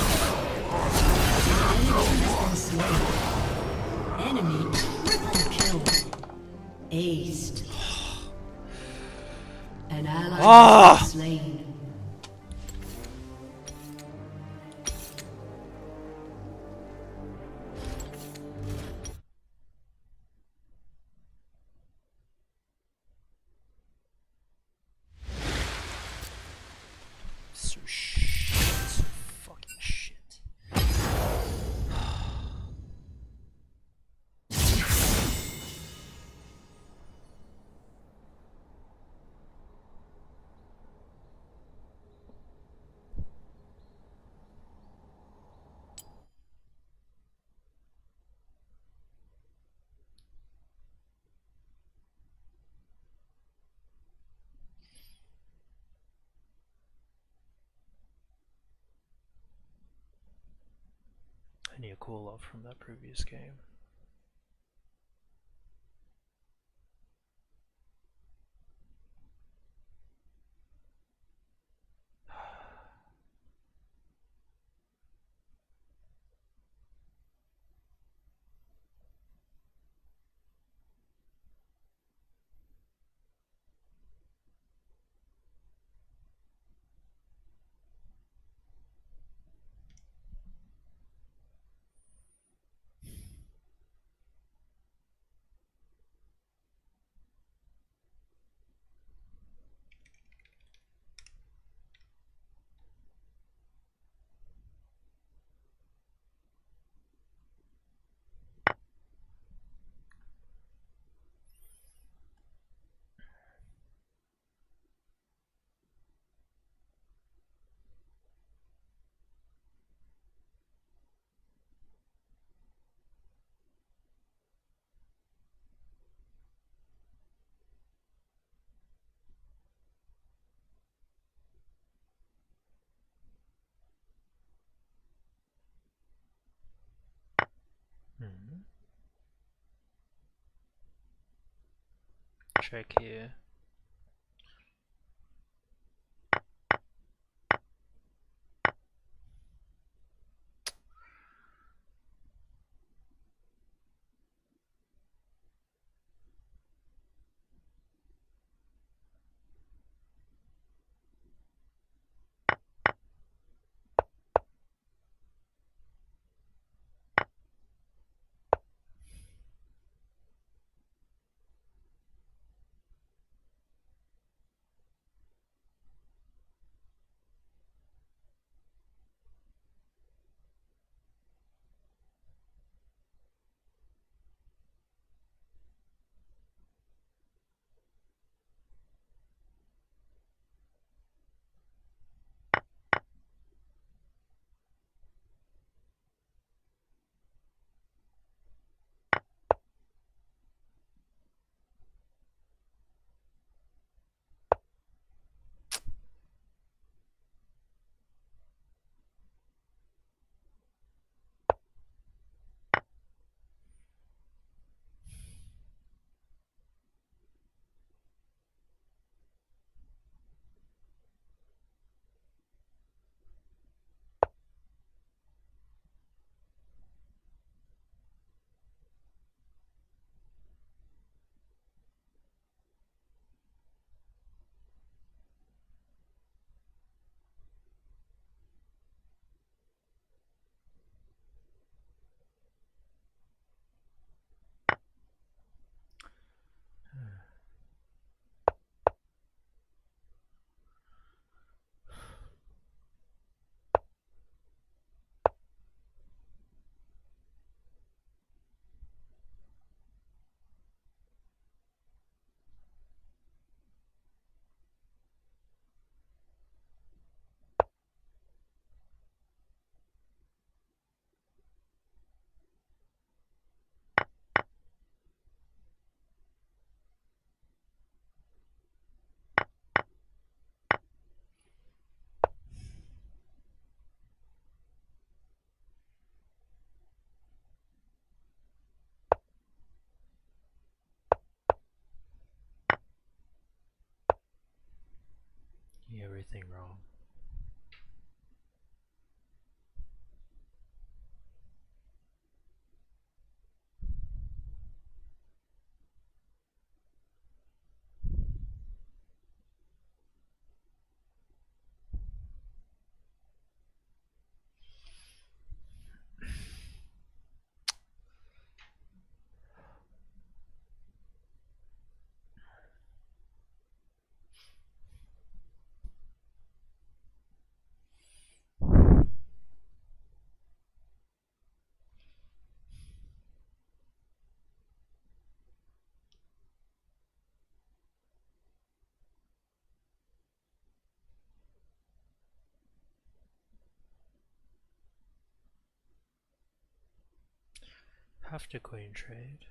Enemy has been slain. Enemy triple kill. Aced. An ally has been slain. So shit. So fucking shit. I need a cool off from that previous game. check here. Everything wrong. Have to queen trade.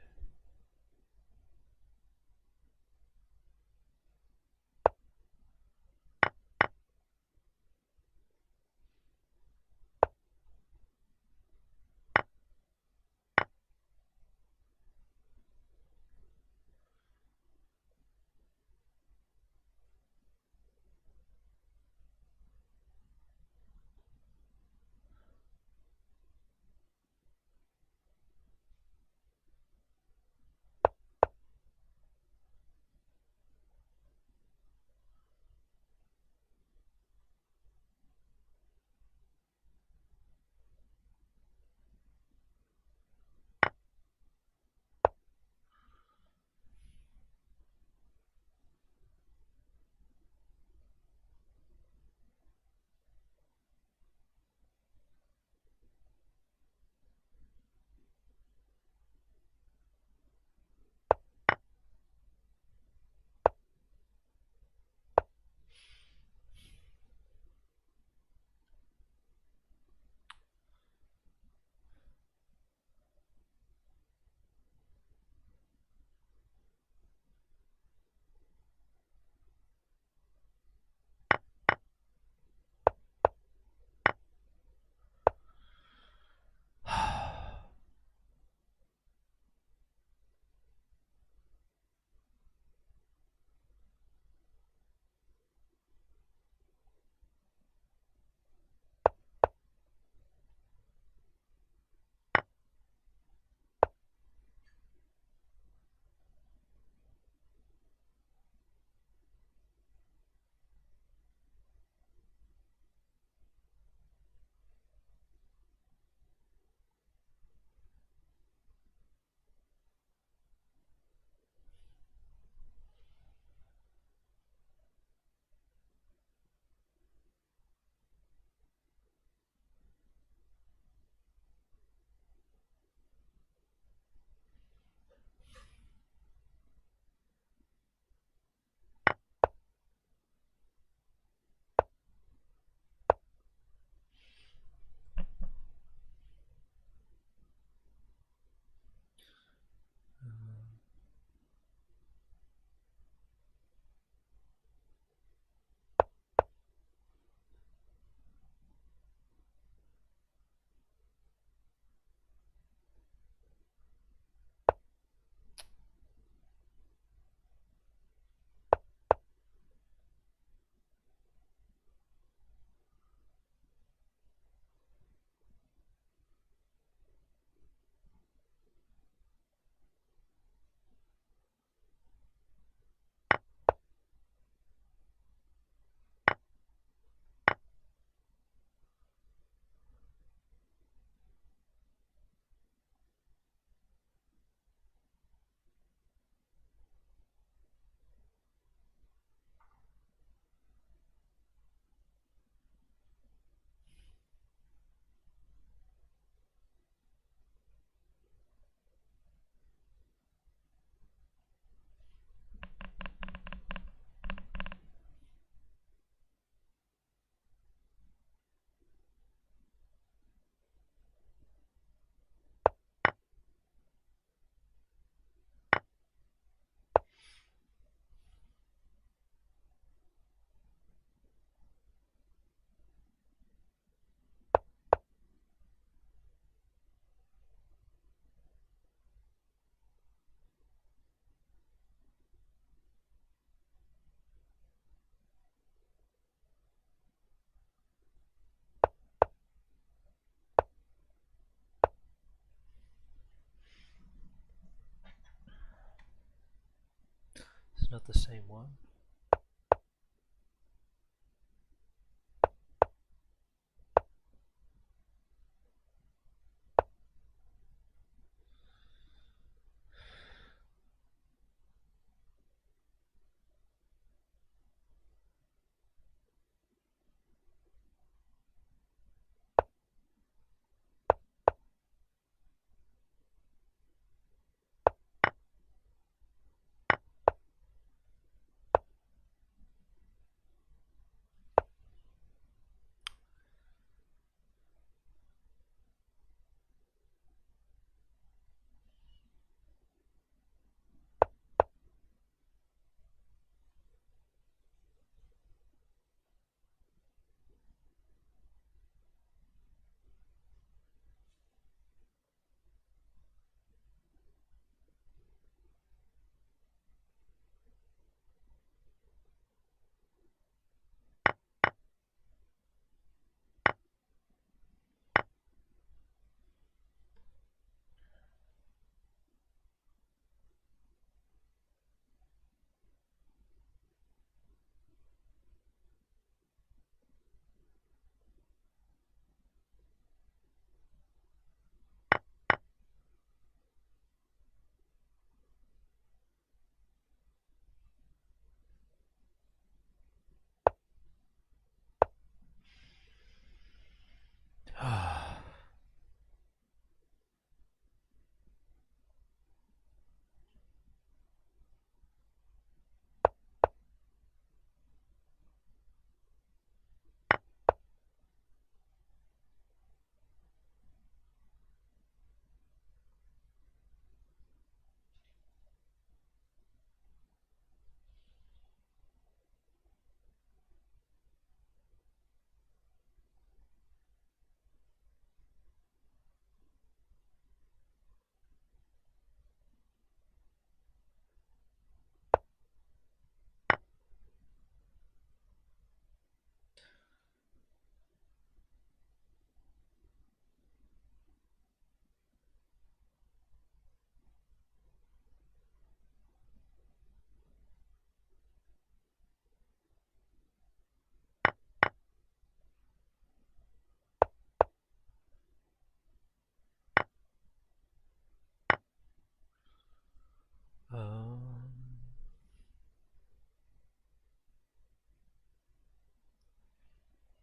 the same one.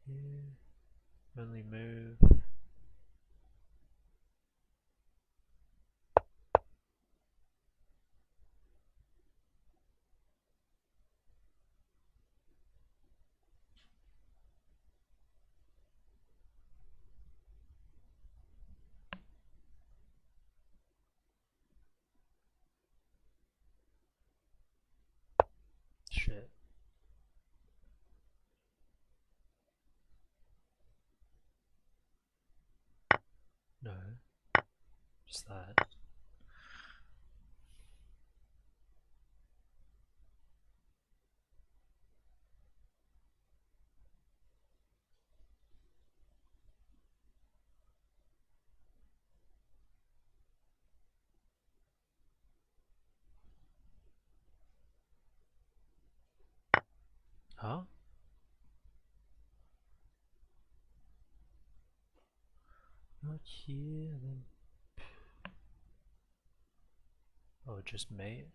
Yeah, only move. Shit. No, just that. Huh? Not here then. Oh, just mate.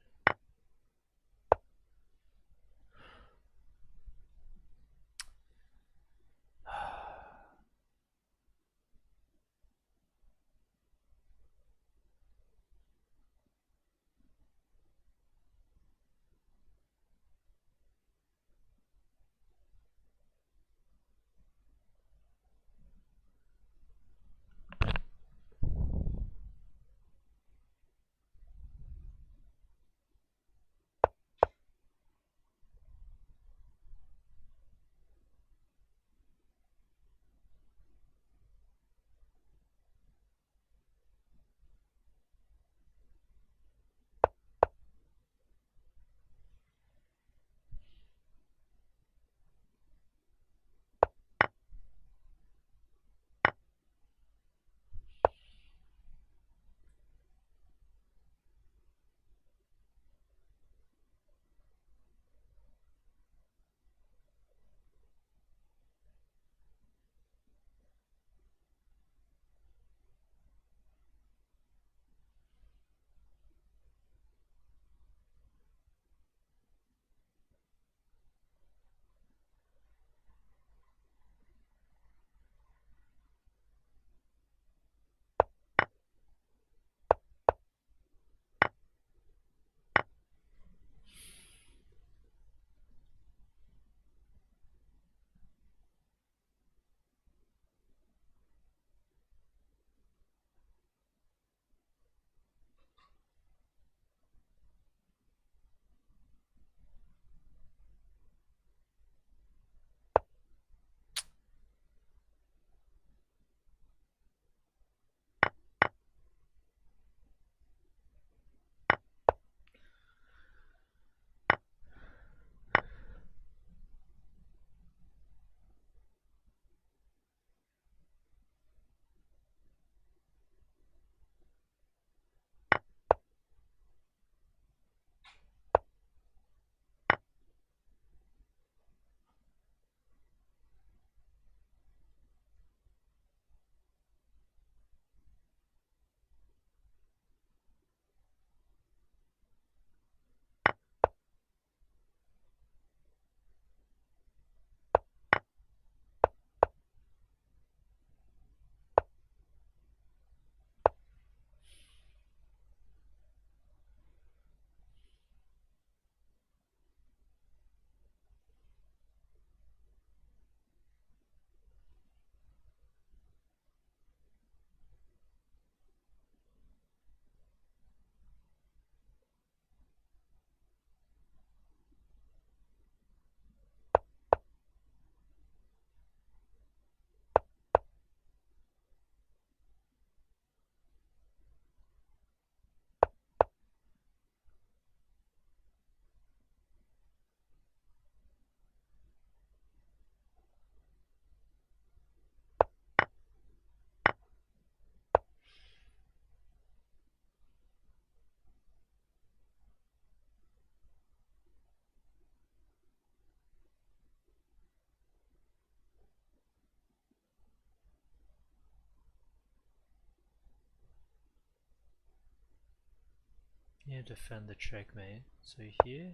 Yeah, defend the checkmate. So here.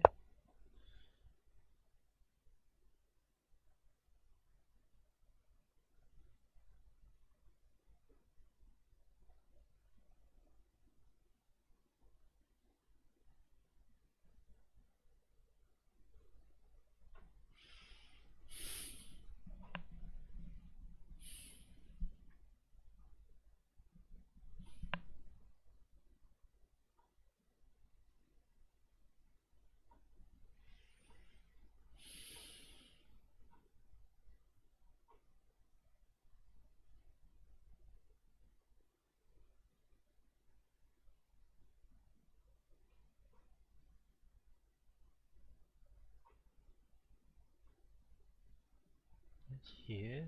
Here.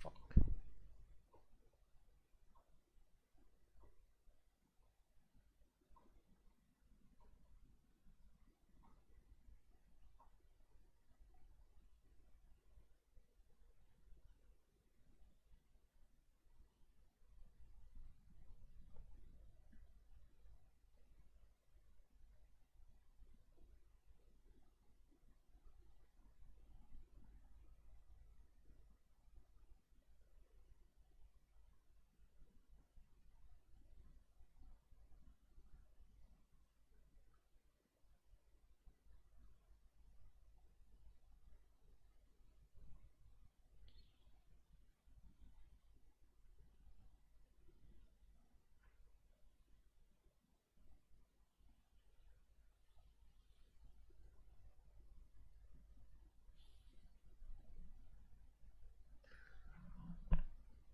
Fuck.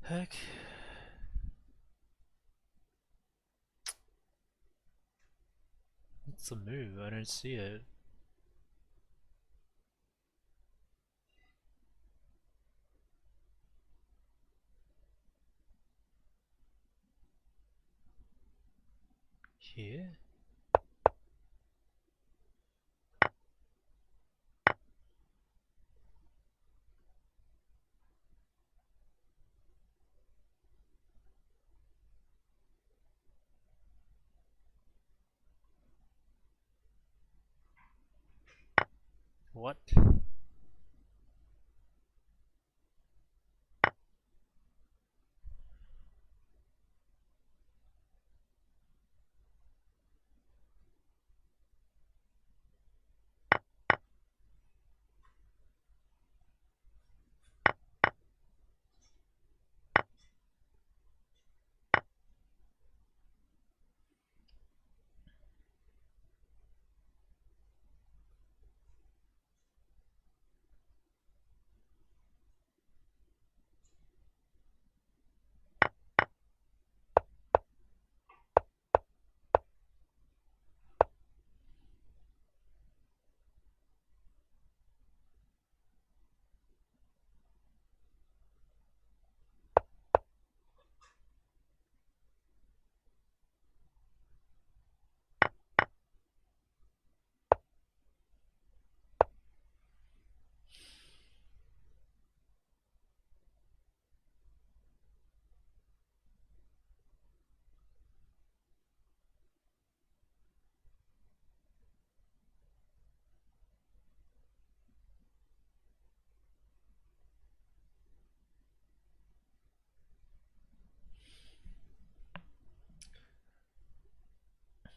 Heck. What's the move? I don't see it. Here? What?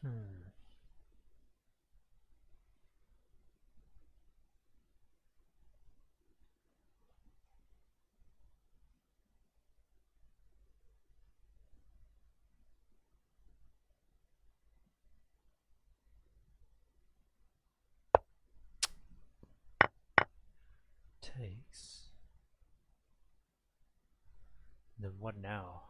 Hmm. Takes. Then what now?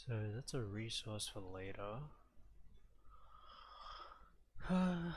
So that's a resource for later. Oh.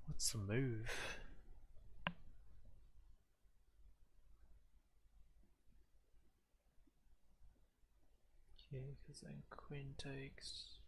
What's the move? Okay, because then queen takes.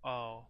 Oh.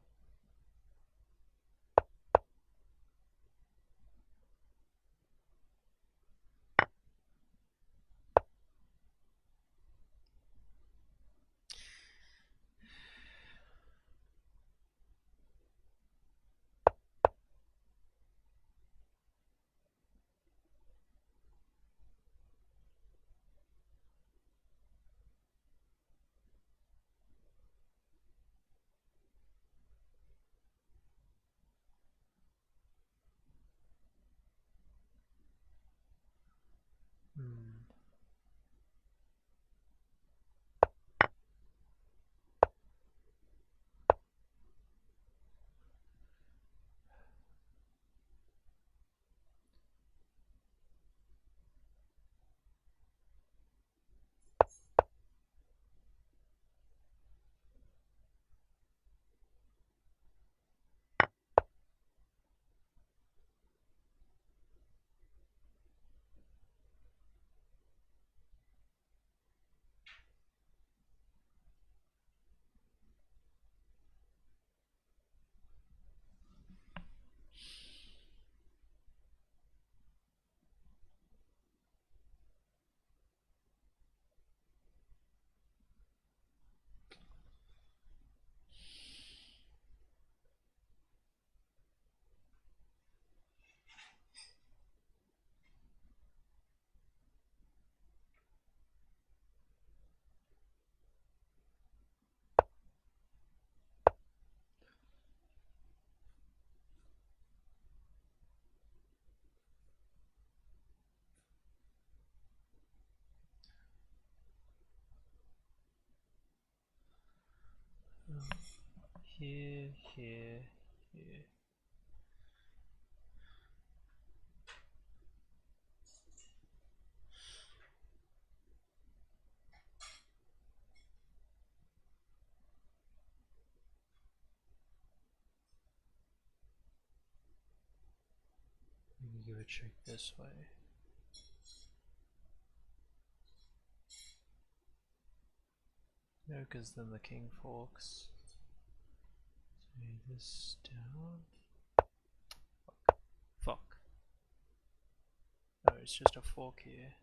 Hmm. Here, here, here. Maybe give a check this way. No, because then the king forks. So this down. Fuck. No, it's just a fork here.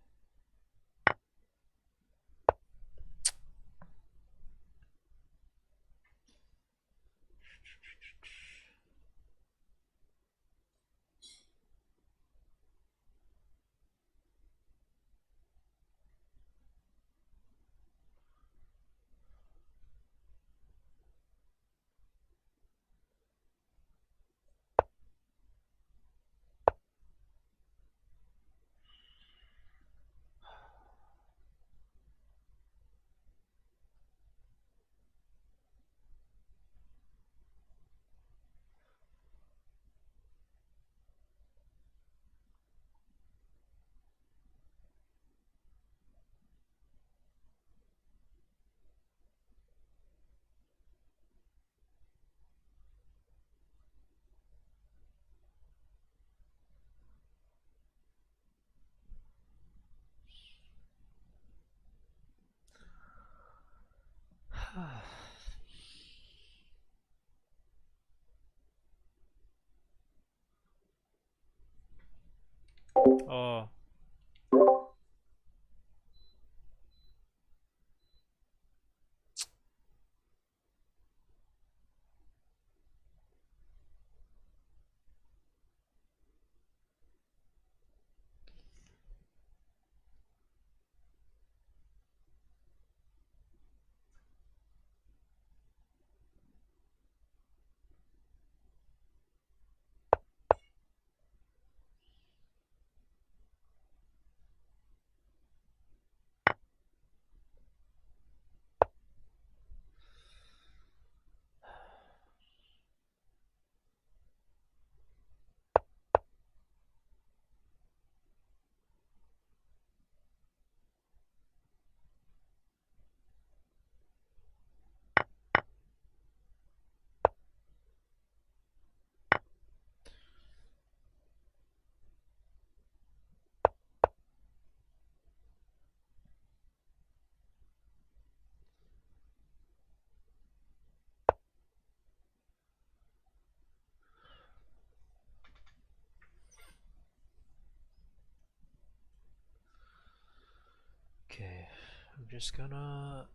I'm just gonna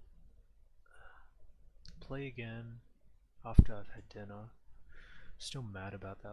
play again after I've had dinner. Still mad about that